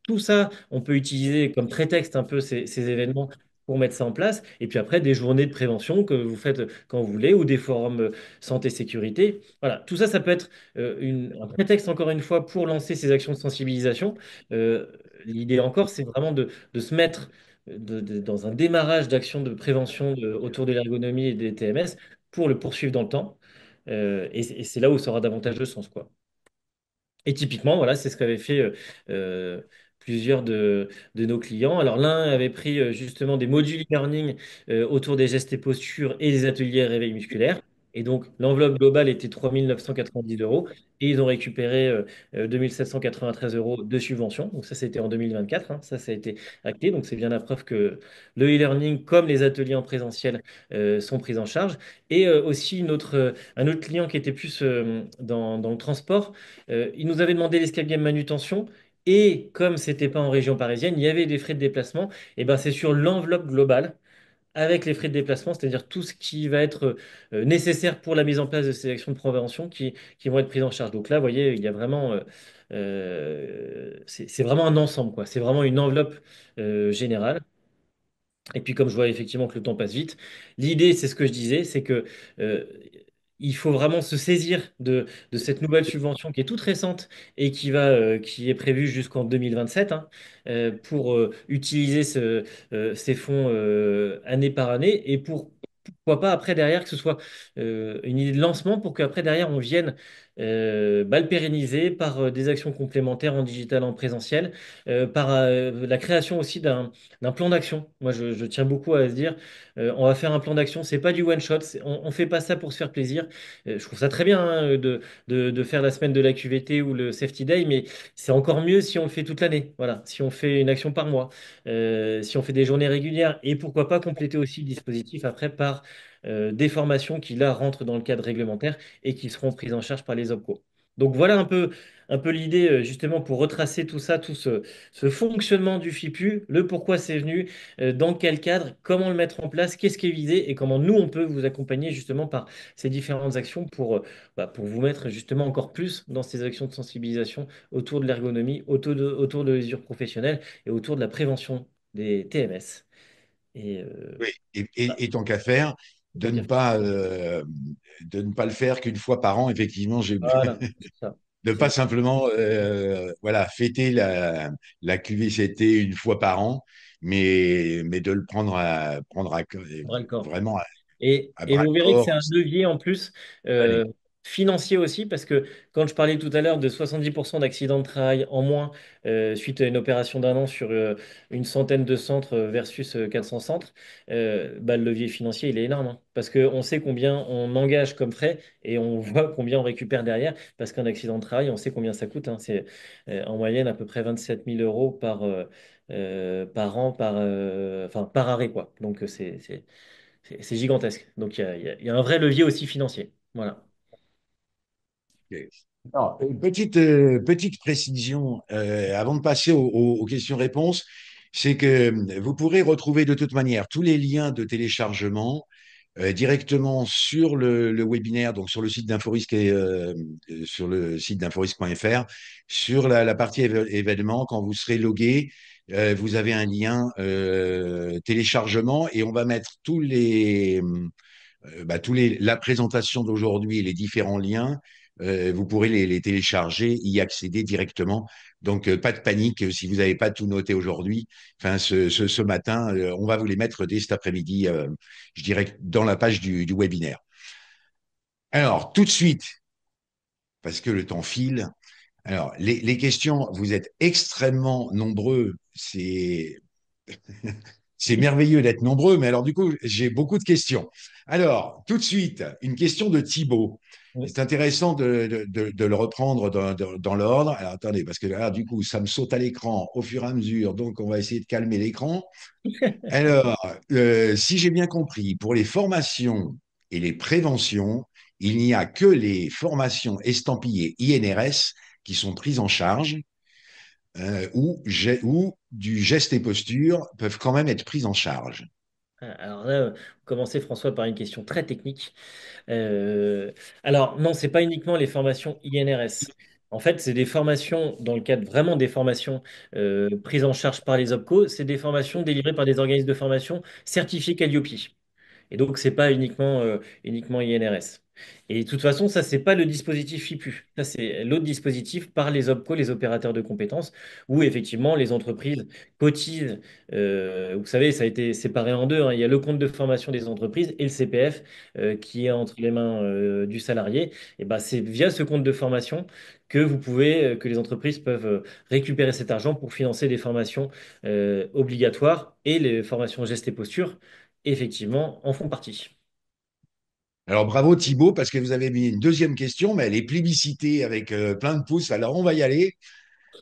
Tout ça, on peut utiliser comme prétexte un peu ces événements pour mettre ça en place. Et puis après, des journées de prévention que vous faites quand vous voulez, ou des forums santé-sécurité. Voilà, tout ça, ça peut être un prétexte, encore une fois, pour lancer ces actions de sensibilisation. Euh, L'idée encore, c'est vraiment de se mettre dans un démarrage d'actions de prévention autour de l'ergonomie et des TMS pour le poursuivre dans le temps. Et c'est là où ça aura davantage de sens, quoi. Et typiquement, voilà, c'est ce qu'avaient fait plusieurs de nos clients. Alors, l'un avait pris justement des modules e-learning autour des gestes et postures et des ateliers réveil musculaire. Et donc, l'enveloppe globale était 3 990 euros. Et ils ont récupéré 2 793 euros de subvention. Donc, ça, c'était en 2024. Hein. Ça a été acté. Donc, c'est bien la preuve que le e-learning, comme les ateliers en présentiel, sont pris en charge. Et aussi, un autre client qui était plus dans le transport. Il nous avait demandé l'escape game manutention. Et comme c'était pas en région parisienne, il y avait des frais de déplacement. Et ben c'est sur l'enveloppe globale avec les frais de déplacement, c'est-à-dire tout ce qui va être nécessaire pour la mise en place de ces actions de prévention qui vont être prises en charge. Donc là, vous voyez, il y a vraiment, c'est vraiment un ensemble, quoi. C'est vraiment une enveloppe générale. Et puis, comme je vois effectivement que le temps passe vite, l'idée, c'est ce que je disais, c'est que euh, il faut vraiment se saisir de cette nouvelle subvention qui est toute récente et qui est prévue jusqu'en 2027 hein, pour utiliser ces fonds année par année et pourquoi pas après derrière que ce soit une idée de lancement pour qu'après derrière on vienne le pérenniser par des actions complémentaires en digital, en présentiel, par la création aussi d'un plan d'action. Moi, je tiens beaucoup à se dire, on va faire un plan d'action. C'est pas du one shot. On fait pas ça pour se faire plaisir. Je trouve ça très bien hein, de faire la semaine de la QVT ou le Safety Day, mais c'est encore mieux si on le fait toute l'année. Voilà, si on fait une action par mois, si on fait des journées régulières, et pourquoi pas compléter aussi le dispositif après par des formations qui là rentrent dans le cadre réglementaire et qui seront prises en charge par les OPCO. Donc voilà un peu l'idée justement pour retracer tout ça, ce fonctionnement du FIPU, le pourquoi c'est venu, dans quel cadre, comment le mettre en place, qu'est-ce qui est visé et comment nous, on peut vous accompagner justement par ces différentes actions pour vous mettre justement encore plus dans ces actions de sensibilisation autour de l'ergonomie, autour de l'usure professionnelle et autour de la prévention des TMS. Et Oui, voilà, et tant qu'à faire, tant qu'à faire. de ne pas le faire qu'une fois par an, effectivement, Voilà, c'est ça. de C'est pas simplement voilà, fêter la QVCT une fois par an, mais de le bras le corps. vraiment à Et bras vous le verrez que c'est corps un levier en plus cette année. euh, financier aussi, parce que quand je parlais tout à l'heure de 70% d'accidents de travail en moins suite à une opération d'un an sur une centaine de centres versus 400 centres, bah, le levier financier, il est énorme. Hein, parce qu'on sait combien on engage comme frais et on voit combien on récupère derrière, parce qu'un accident de travail, on sait combien ça coûte. Hein, c'est en moyenne à peu près 27 000 euros par an, enfin, par arrêt, quoi. Donc c'est gigantesque. Donc il y a un vrai levier aussi financier. Voilà. Ok. Alors, petite précision avant de passer aux questions-réponses. c'est que vous pourrez retrouver de toute manière tous les liens de téléchargement directement sur le webinaire, donc sur le site d'Inforisque et sur le site d'inforisque.fr, sur la partie événement, quand vous serez logué, vous avez un lien téléchargement et on va mettre la présentation d'aujourd'hui et les différents liens. Vous pourrez les télécharger, y accéder directement. Donc, pas de panique si vous n'avez pas tout noté aujourd'hui. Enfin, ce matin, on va vous les mettre dès cet après-midi, je dirais, dans la page du webinaire. Alors, tout de suite, parce que le temps file, alors, les questions, vous êtes extrêmement nombreux. C'est merveilleux d'être nombreux, mais alors du coup, j'ai beaucoup de questions. Alors, tout de suite, une question de Thibaut. Oui. C'est intéressant de le reprendre dans l'ordre. Alors, attendez, parce que là, du coup, ça me saute à l'écran au fur et à mesure, donc on va essayer de calmer l'écran. Alors, si j'ai bien compris, pour les formations et les préventions, il n'y a que les formations estampillées INRS qui sont prises en charge ou du geste et posture peuvent quand même être prises en charge. Alors là, commencer François par une question très technique. Alors non, c'est pas uniquement les formations INRS. En fait, c'est des formations, dans le cadre vraiment des formations prises en charge par les OPCO, c'est des formations délivrées par des organismes de formation certifiés Calliope. Et donc, c'est pas uniquement INRS. Et de toute façon, ça, c'est pas le dispositif FIPU. Ça, c'est l'autre dispositif par les OPCO, les opérateurs de compétences, où effectivement, les entreprises cotisent. Vous savez, ça a été séparé en deux, hein. Il y a le compte de formation des entreprises et le CPF qui est entre les mains du salarié. Et ben, c'est via ce compte de formation que que les entreprises peuvent récupérer cet argent pour financer des formations obligatoires et les formations gestes et posture effectivement, en font partie. Alors bravo Thibaut, parce que vous avez mis une deuxième question, mais elle est plébiscitée avec plein de pouces. Alors on va y aller.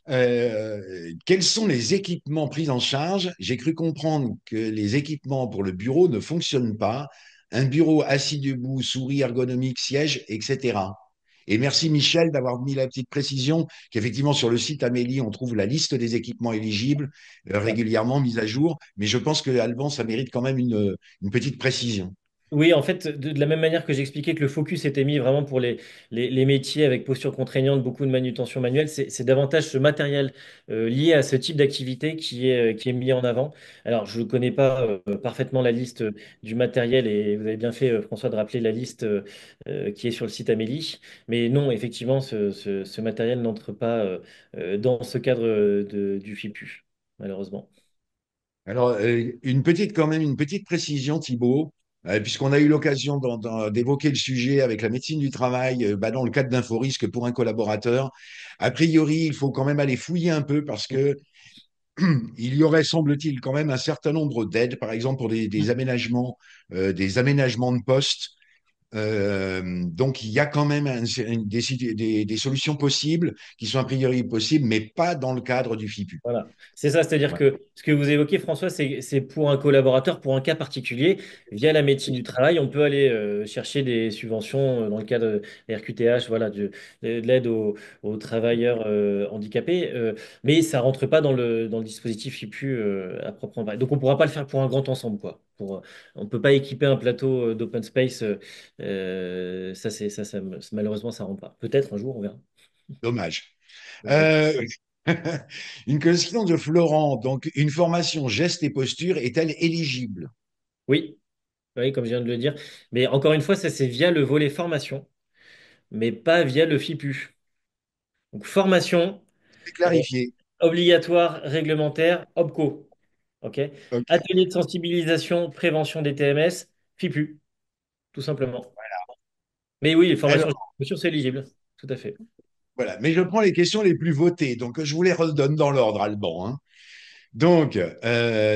Quels sont les équipements pris en charge? J'ai cru comprendre que les équipements pour le bureau ne fonctionnent pas. Un bureau assis debout, souris ergonomique, siège, etc. Et merci Michel d'avoir mis la petite précision qu'effectivement sur le site Amélie, on trouve la liste des équipements éligibles régulièrement mise à jour. Mais je pense que Alban, ça mérite quand même une petite précision. Oui, en fait, de la même manière que j'expliquais que le focus était mis vraiment pour les métiers avec posture contraignante, beaucoup de manutention manuelle, c'est davantage ce matériel lié à ce type d'activité qui est mis en avant. Alors, je ne connais pas parfaitement la liste du matériel et vous avez bien fait, François, de rappeler la liste qui est sur le site Amélie. Mais non, effectivement, ce matériel n'entre pas dans ce cadre du FIPU, malheureusement. Alors, quand même, une petite précision, Thibault, puisqu'on a eu l'occasion d'évoquer le sujet avec la médecine du travail, dans le cadre d'Inforisque pour un collaborateur. A priori, il faut quand même aller fouiller un peu parce que il y aurait, semble-t-il, quand même un certain nombre d'aides, par exemple pour des aménagements de poste. Donc, il y a quand même des solutions possibles qui sont a priori possibles, mais pas dans le cadre du FIPU. Voilà, c'est ça, c'est-à-dire Voilà. que ce que vous évoquez, François, c'est pour un collaborateur, pour un cas particulier, via la médecine du travail, on peut aller chercher des subventions dans le cadre de RQTH, voilà, de l'aide aux travailleurs handicapés, mais ça rentre pas dans le dispositif IPU à proprement parler. Donc on pourra pas le faire pour un grand ensemble, quoi. On peut pas équiper un plateau d'open space, malheureusement ça rentre pas. Peut-être un jour, on verra. Dommage. Dommage. Euh, une question de Florent. Donc, une formation geste et posture est-elle éligible? Oui. Oui, comme je viens de le dire. Mais encore une fois, ça, c'est via le volet formation, mais pas via le FIPU. Donc, formation C'est euh, clarifié. obligatoire, réglementaire, OPCO. OK? Ok. Atelier de sensibilisation, prévention des TMS, FIPU, tout simplement. Mais oui, les Alors, formations, bien sûr, c'est éligible. Tout à fait. voilà. Mais je prends les questions les plus votées. Donc, je vous les redonne dans l'ordre, Alban, hein. Donc,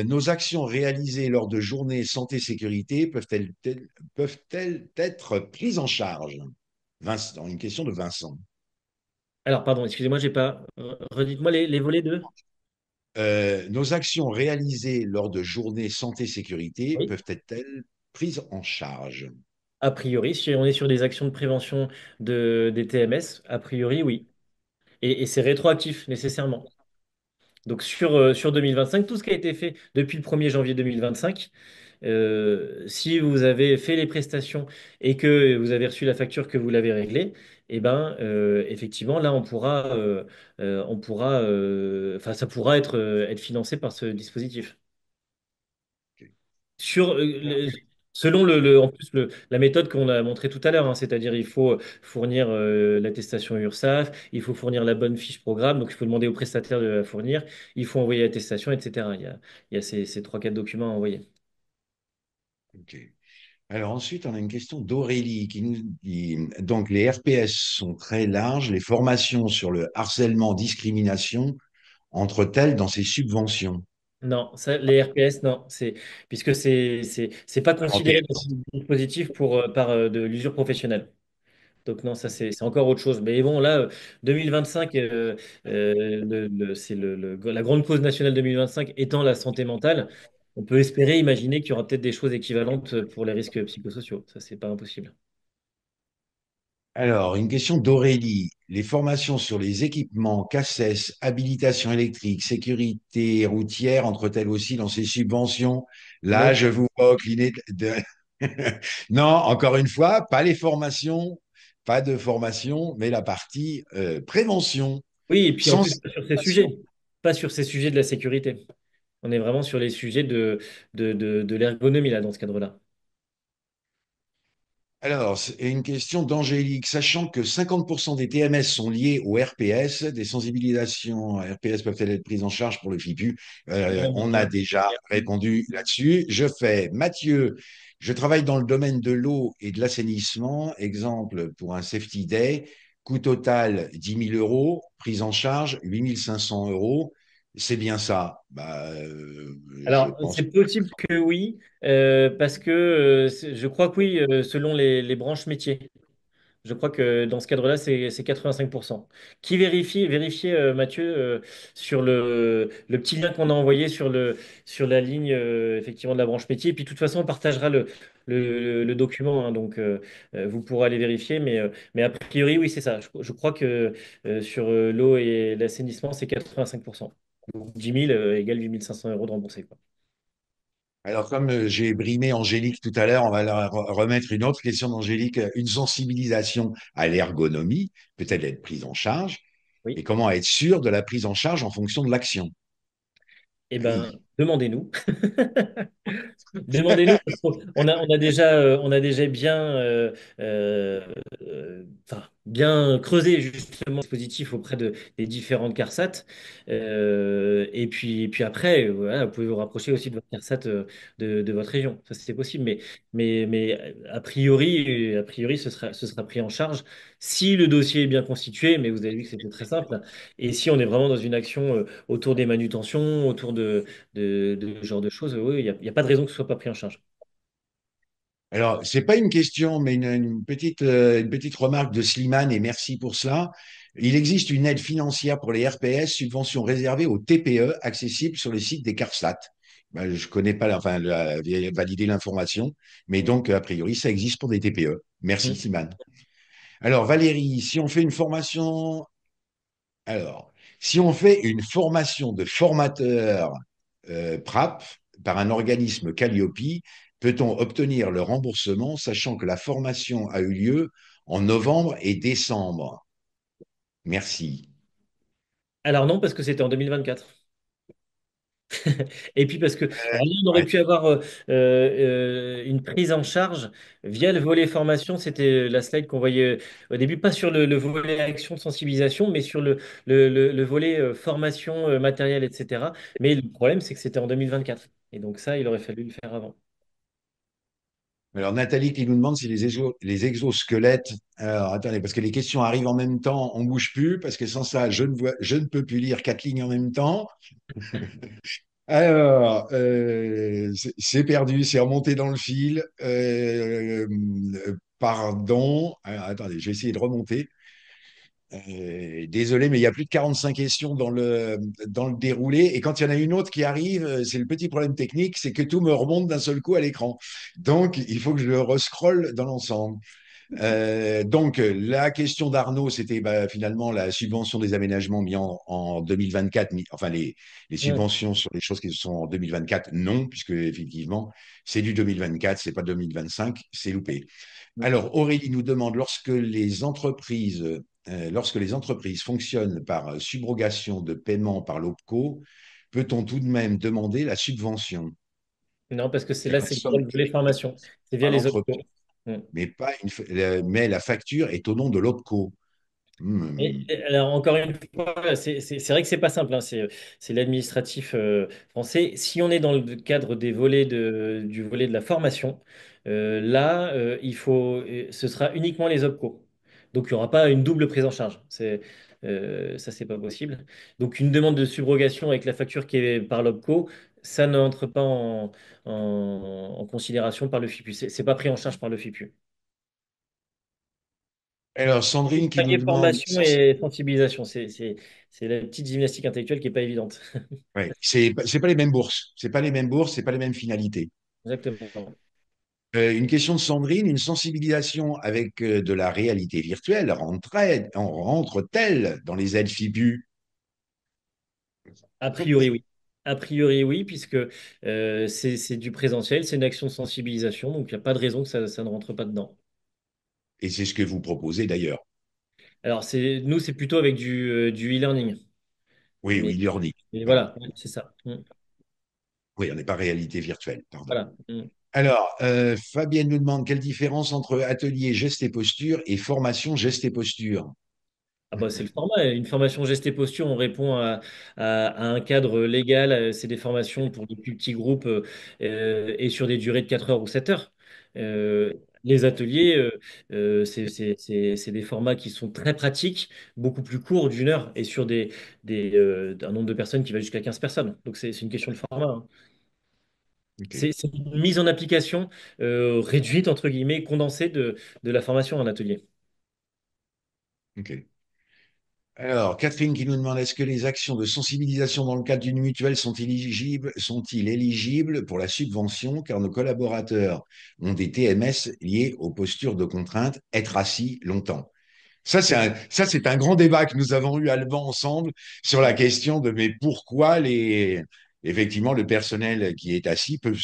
nos actions réalisées lors de journées santé-sécurité peuvent-elles être prises en charge? Vincent, une question de Vincent. Alors, pardon, excusez-moi, j'ai pas. Redites-moi les volets 2. Nos actions réalisées lors de journées santé-sécurité Oui. peuvent-elles prises en charge? A priori, si on est sur des actions de prévention des TMS, a priori, oui. Et c'est rétroactif, nécessairement. Donc sur 2025, tout ce qui a été fait depuis le 1er janvier 2025, si vous avez fait les prestations et que vous avez reçu la facture que vous l'avez réglée, eh ben, effectivement, là, enfin, ça pourra être financé par ce dispositif. Sur, selon en plus la méthode qu'on a montrée tout à l'heure, hein, c'est-à-dire il faut fournir l'attestation URSSAF, il faut fournir la bonne fiche programme, donc il faut demander au prestataire de la fournir, il faut envoyer l'attestation, etc. Il y a ces 3-4 documents à envoyer. Ok. Alors ensuite, on a une question d'Aurélie qui nous dit, donc les RPS sont très larges, les formations sur le harcèlement, discrimination entrent-elles dans ces subventions? Non, ça, les RPS, non, puisque c'est pas considéré dans RPS. le dispositif par de l'usure professionnelle. Donc non, ça c'est encore autre chose. Mais bon, là, 2025, c'est la grande cause nationale 2025 étant la santé mentale. On peut espérer, imaginer qu'il y aura peut-être des choses équivalentes pour les risques psychosociaux. Ça, c'est pas impossible. Alors, une question d'Aurélie. Les formations sur les équipements, CACES, habilitation électrique, sécurité routière entrent-elles aussi dans ces subventions? Là, Non. je vous vois cliner de... Non, encore une fois, pas les formations, pas de formation, mais la partie prévention. Oui, et puis en plus, pas sur ces Sensibilisation. sujets. Pas sur ces sujets de la sécurité. On est vraiment sur les sujets de l'ergonomie, là, dans ce cadre-là. Alors, c'est une question d'Angélique. Sachant que 50% des TMS sont liés au RPS, des sensibilisations RPS peuvent-elles être prises en charge pour le FIPU? Non, On a non. déjà répondu là-dessus. Je fais Mathieu. Je travaille dans le domaine de l'eau et de l'assainissement. Exemple pour un safety day. Coût total 10 000 euros. Prise en charge 8 500 euros. C'est bien ça. Je Alors, pense. c'est possible que oui, parce que je crois que oui, selon les branches métiers. Je crois que dans ce cadre-là, c'est 85%. Qui vérifiez, Mathieu, sur le petit lien qu'on a envoyé sur la ligne effectivement de la branche métier. Et puis, de toute façon, on partagera le document, hein, donc, vous pourrez aller vérifier. Mais a priori, oui, c'est ça. Je crois que sur l'eau et l'assainissement, c'est 85%. Donc, 10 000 égale 8 500 euros de remboursé, quoi. Alors, comme j'ai brimé Angélique tout à l'heure, on va leur remettre une autre question d'Angélique. Une sensibilisation à l'ergonomie peut-elle être prise en charge? Oui. Et comment être sûr de la prise en charge en fonction de l'action? Eh Ah ben, oui. demandez-nous. Demandez-nous, parce on a déjà bien, enfin, bien creusé justement le dispositif auprès des différentes CARSAT. Et puis après, voilà, vous pouvez vous rapprocher aussi de votre CARSAT de votre région. Ça, c'est possible. Mais a priori, ce sera pris en charge si le dossier est bien constitué. Mais vous avez vu que c'était très simple. Et si on est vraiment dans une action autour des manutentions, autour de ce genre de choses, oui, il y a pas de raison que ce soit pas pris en charge. Alors, c'est pas une question, mais une petite remarque de Slimane, et merci pour cela. Il existe une aide financière pour les RPS, subvention réservée aux TPE, accessible sur le site des CARSAT. Je connais pas, enfin, valider l'information, mais Mm. donc, a priori, ça existe pour des TPE. Merci, Mm. Slimane. Alors, Valérie, si on fait une formation, alors, si on fait une formation de formateur PRAP par un organisme Calliope, peut-on obtenir le remboursement, sachant que la formation a eu lieu en novembre et décembre? Merci. Alors non, parce que c'était en 2024. Et puis parce que alors là, on aurait Ouais. pu avoir une prise en charge via le volet formation. C'était la slide qu'on voyait au début, pas sur le volet action de sensibilisation, mais sur le volet formation matériel, etc. Mais le problème, c'est que c'était en 2024. Et donc ça, il aurait fallu le faire avant. Alors, Nathalie qui nous demande si les exosquelettes. Alors, attendez, parce que les questions arrivent en même temps, on ne bouge plus, parce que sans ça, je ne peux plus lire 4 lignes en même temps. Alors, c'est perdu, c'est remonté dans le fil. Pardon. Alors, attendez, je vais essayer de remonter. Désolé, mais il y a plus de 45 questions dans le déroulé. Et quand il y en a une autre qui arrive, c'est le petit problème technique, c'est que tout me remonte d'un seul coup à l'écran. Donc, il faut que je rescrolle dans l'ensemble. Donc, la question d'Arnaud, c'était bah, finalement la subvention des aménagements mis en 2024, enfin les Hmm. subventions sur les choses qui sont en 2024, non, puisque effectivement, c'est du 2024, c'est pas 2025, c'est loupé. Alors, Aurélie nous demande, lorsque les entreprises fonctionnent par subrogation de paiement par l'OPCO, peut-on tout de même demander la subvention? Non, parce que c'est C'est là, la c'est somme via les collectée formations. C'est via par les options. l'entreprise, mais la facture est au nom de l'OPCO. Hmm. Alors, encore une fois, c'est vrai que c'est pas simple, hein, c'est l'administratif français. Si on est dans le cadre des volets du volet de la formation, là, ce sera uniquement les OPCO. Donc, il n'y aura pas une double prise en charge. Ça, c'est pas possible. Donc, une demande de subrogation avec la facture qui est par l'OPCO, ça n'entre pas en considération par le FIPU. C'est pas pris en charge par le FIPU. Alors, Sandrine qui nous Paquet demande, formation et sensibilisation, c'est la petite gymnastique intellectuelle qui n'est pas évidente. ouais, c'est pas les mêmes bourses, c'est pas les mêmes bourses, c'est pas les mêmes finalités. Exactement. Une question de Sandrine, une sensibilisation avec de la réalité virtuelle rentre-t-elle dans les aides FIBU? A priori, oui. A priori, oui, puisque c'est du présentiel, c'est une action de sensibilisation, donc il n'y a pas de raison que ça ne rentre pas dedans. Et c'est ce que vous proposez d'ailleurs. Alors, nous, c'est plutôt avec du e-learning. Oui, Mais, oui, learning. mais Voilà. voilà, ouais, c'est ça. Oui, on n'est pas réalité virtuelle, pardon. Voilà. Alors, Fabienne nous demande quelle différence entre atelier geste et posture et formation geste et posture. Ah bah, c'est le format. Une formation geste et posture, on répond à un cadre légal. C'est des formations pour des plus petits groupes et sur des durées de 4 heures ou 7 heures. Les ateliers, c'est des formats qui sont très pratiques, beaucoup plus courts, d'1 heure, et sur un nombre de personnes qui va jusqu'à 15 personnes. Donc c'est une question de format, hein. Ok, C'est une mise en application réduite, entre guillemets, condensée de la formation en atelier. ok. Alors, Catherine qui nous demande est-ce que les actions de sensibilisation dans le cadre d'une mutuelle sont-ils éligibles pour la subvention car nos collaborateurs ont des TMS liés aux postures de contrainte, être assis longtemps. Ça, c'est un grand débat que nous avons eu à Alban ensemble sur la question de mais pourquoi effectivement, le personnel qui est assis peut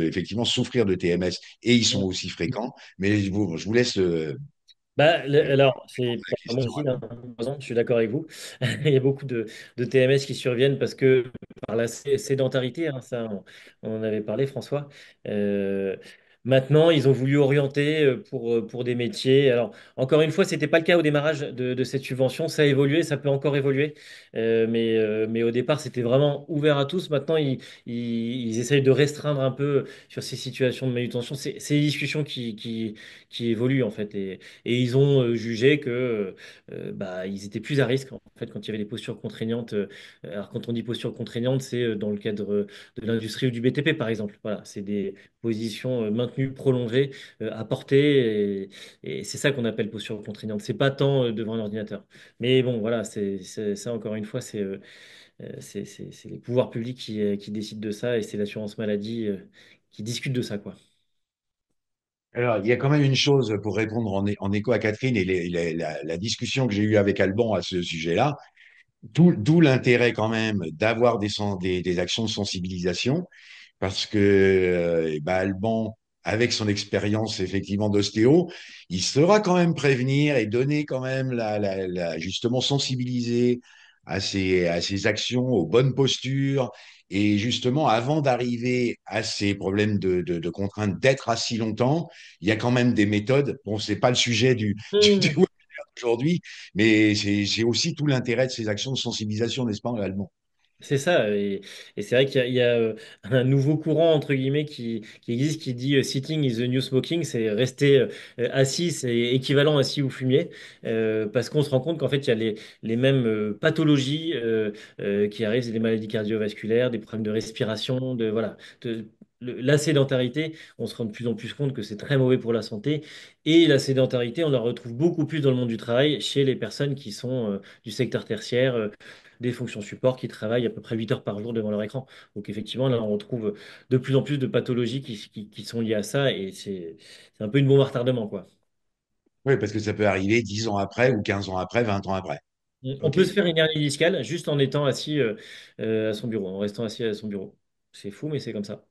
effectivement souffrir de TMS et ils sont aussi fréquents. Mais je vous laisse Bah, alors, répondre à la moi question. aussi, hein, je suis d'accord avec vous. Il y a beaucoup de TMS qui surviennent parce que par la sédentarité, hein, ça, on en avait parlé, François. Euh, Maintenant, ils ont voulu orienter pour des métiers. Alors, encore une fois, c'était pas le cas au démarrage de cette subvention. Ça a évolué, ça peut encore évoluer. Mais au départ, c'était vraiment ouvert à tous. Maintenant, ils essayent de restreindre un peu sur ces situations de manutention. C'est des discussions qui évoluent, en fait. Et ils ont jugé que bah, ils étaient plus à risque en fait quand il y avait des postures contraignantes. Alors quand on dit posture contraignante, c'est dans le cadre de l'industrie ou du BTP par exemple. Voilà, c'est des positions maintenues, prolongées, à portée, et c'est ça qu'on appelle posture contraignante. C'est pas tant devant un ordinateur. Mais bon, voilà, ça encore une fois, c'est les pouvoirs publics qui décident de ça et c'est l'assurance maladie qui discute de ça, quoi. Alors, il y a quand même une chose pour répondre en écho à Catherine et la discussion que j'ai eue avec Alban à ce sujet-là. D'où l'intérêt quand même d'avoir des actions de sensibilisation parce que bah, Alban, avec son expérience effectivement d'ostéo, il saura quand même prévenir et donner quand même justement sensibiliser à ces actions, aux bonnes postures. Et justement, avant d'arriver à ces problèmes de contrainte d'être assis longtemps, il y a quand même des méthodes. Bon, c'est pas le sujet du Hmm. webinaire d'aujourd'hui, mais c'est aussi tout l'intérêt de ces actions de sensibilisation, n'est-ce pas, Alban? C'est ça, et c'est vrai qu'il y a un nouveau courant, entre guillemets, qui existe, qui dit sitting is the new smoking, c'est rester assis, c'est équivalent à si vous fumiez, parce qu'on se rend compte qu'en fait, il y a les mêmes pathologies qui arrivent, c'est des maladies cardiovasculaires, des problèmes de respiration, voilà. La sédentarité, on se rend de plus en plus compte que c'est très mauvais pour la santé, et la sédentarité, on la retrouve beaucoup plus dans le monde du travail, chez les personnes qui sont du secteur tertiaire, des fonctions support qui travaillent à peu près 8 heures par jour devant leur écran. Donc effectivement, là, on retrouve de plus en plus de pathologies qui sont liées à ça et c'est un peu une bombe à retardement, quoi. Oui, parce que ça peut arriver 10 ans après ou 15 ans après, 20 ans après. On OK. peut se faire une hernie discale juste en étant assis à son bureau, en restant assis à son bureau. C'est fou, mais c'est comme ça.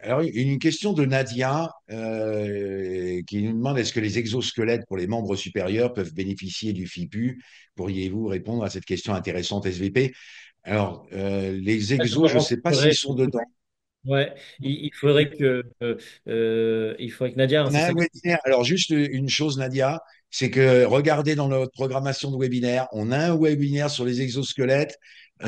Alors, une question de Nadia qui nous demande est-ce que les exosquelettes pour les membres supérieurs peuvent bénéficier du FIPU? Pourriez-vous répondre à cette question intéressante, SVP? Alors, les Là, je exos, me je ne sais pas s'ils renseignerai. sont dedans. Ouais, il faudrait que Nadia, hein, On c'est a ça un que webinaire. Alors, juste une chose, Nadia, c'est que regardez dans notre programmation de webinaire, on a un webinaire sur les exosquelettes.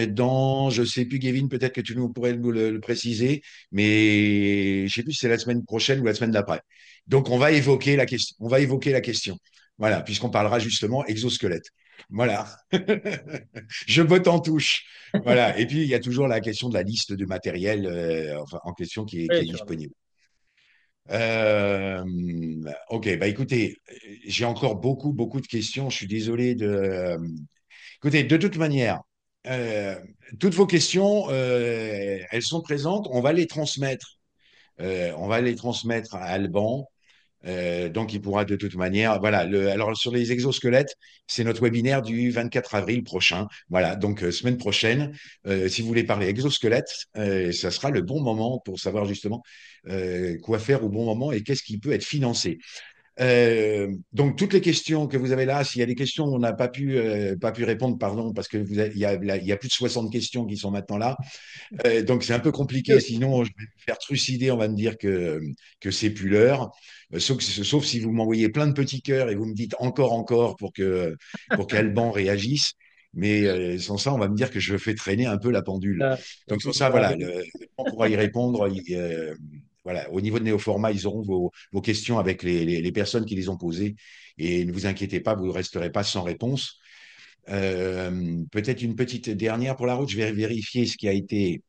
Dans, je sais plus, Kevin, peut-être que tu nous pourrais le préciser, mais je sais plus si c'est la semaine prochaine ou la semaine d'après. Donc, on va évoquer la question. On va évoquer la question. Voilà, puisqu'on parlera justement exosquelette. Voilà. Je botte en touche. Voilà. Et puis, il y a toujours la question de la liste de matériel enfin, en question qui ouais, est disponible. Euh, ok, bah écoutez, j'ai encore beaucoup de questions. Je suis désolé de. Écoutez, de toute manière, euh, toutes vos questions, elles sont présentes. On va les transmettre. On va les transmettre à Alban. Donc, il pourra de toute manière. Voilà. Alors, sur les exosquelettes, c'est notre webinaire du 24 avril prochain. Voilà. Donc, semaine prochaine, si vous voulez parler exosquelettes, ça sera le bon moment pour savoir justement quoi faire au bon moment et qu'est-ce qui peut être financé. Donc, toutes les questions que vous avez là, s'il y a des questions où on n'a pas pu répondre, pardon, parce que il y a plus de 60 questions qui sont maintenant là. Donc, c'est un peu compliqué. aussi. Sinon, je vais me faire trucider. On va me dire que c'est plus l'heure. Sauf si vous m'envoyez plein de petits cœurs et vous me dites encore pour qu'Alban réagisse. Mais sans ça, on va me dire que je fais traîner un peu la pendule. Là, Donc, sans écoute, ça, bah, voilà, on pourra y répondre. Voilà, au niveau de Néoformat, ils auront vos questions avec les personnes qui les ont posées. Et ne vous inquiétez pas, vous ne resterez pas sans réponse. Peut-être une petite dernière pour la route. Je vais vérifier ce qui a été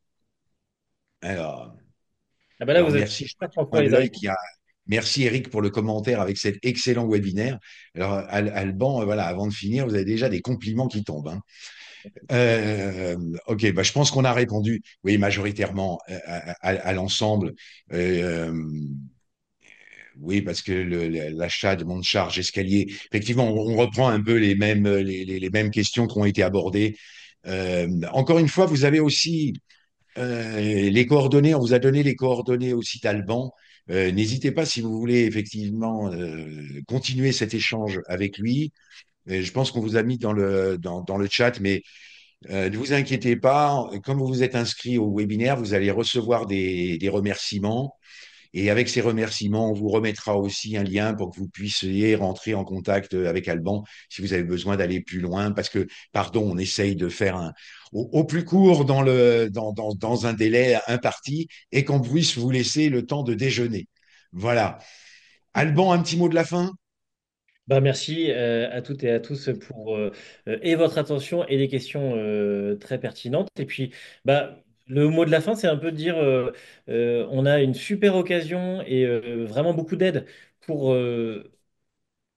alors, ah bah là, alors vous êtes merci, je vois du coin François de les l'œil amis. qui a. Merci Eric pour le commentaire avec cet excellent webinaire. Alors Alban, voilà, avant de finir, vous avez déjà des compliments qui tombent, hein. Euh, ok, bah, je pense qu'on a répondu, oui, majoritairement à l'ensemble. Euh, oui, parce que l'achat de monte charge escalier, effectivement, on reprend un peu les mêmes questions qui ont été abordées. Encore une fois, vous avez aussi les coordonnées, on vous a donné les coordonnées aussi d'Alban. N'hésitez pas si vous voulez effectivement continuer cet échange avec lui. Je pense qu'on vous a mis dans le chat, mais ne vous inquiétez pas. Comme vous vous êtes inscrit au webinaire, vous allez recevoir des remerciements. Et avec ces remerciements, on vous remettra aussi un lien pour que vous puissiez rentrer en contact avec Alban si vous avez besoin d'aller plus loin. Parce que, pardon, on essaye de faire au plus court dans un délai imparti et qu'on puisse vous laisser le temps de déjeuner. Voilà. Alban, un petit mot de la fin? Bah, merci à toutes et à tous pour et votre attention et les questions très pertinentes. Et puis, bah, le mot de la fin, c'est un peu de dire on a une super occasion et vraiment beaucoup d'aide pour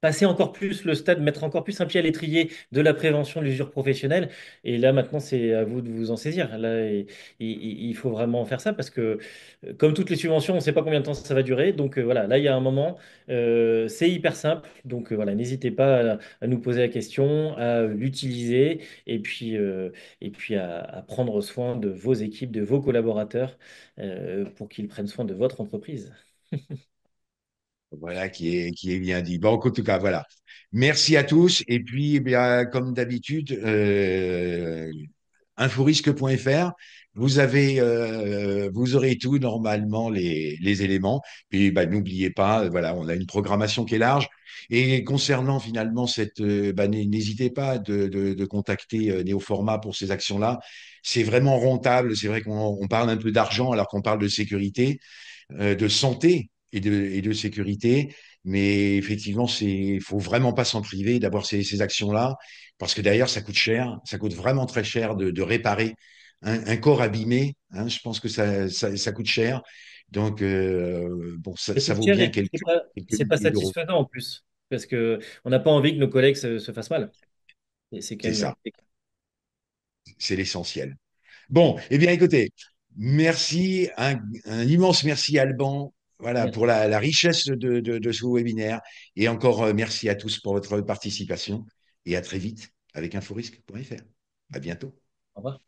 passer encore plus le stade, mettre encore plus un pied à l'étrier de la prévention de l'usure professionnelle. Et là, maintenant, c'est à vous de vous en saisir. Là, il faut vraiment faire ça parce que, comme toutes les subventions, on ne sait pas combien de temps ça va durer. Donc, voilà, là, il y a un moment, c'est hyper simple. Donc, voilà, n'hésitez pas à nous poser la question, à l'utiliser et puis à prendre soin de vos équipes, de vos collaborateurs pour qu'ils prennent soin de votre entreprise. Voilà, qui est bien dit. Bon, en tout cas, voilà. Merci à tous. Et puis, eh bien, comme d'habitude, inforisque.fr, vous aurez tout normalement les éléments. Puis, bah, n'oubliez pas, voilà, on a une programmation qui est large. Et concernant finalement bah, n'hésitez pas de contacter Néoformat pour ces actions-là. C'est vraiment rentable. C'est vrai qu'on parle un peu d'argent alors qu'on parle de sécurité, de santé et de sécurité. Mais effectivement, il faut vraiment pas s'en priver d'avoir ces actions-là, parce que d'ailleurs, ça coûte cher, ça coûte vraiment très cher de réparer un corps abîmé, hein. Je pense que ça coûte cher. Donc, bon, Ça ça coûte vaut cher bien et puis quelques c'est pas milliers d'euros. satisfaisant en plus. Parce que on n'a pas envie que nos collègues se fassent mal. Et c'est quand C'est même. ça, c'est l'essentiel. Bon, eh bien, écoutez, merci, un immense merci, Alban. voilà, pour Merci. la richesse de ce webinaire. Et encore merci à tous pour votre participation et à très vite avec inforisque.fr. À bientôt. Au revoir.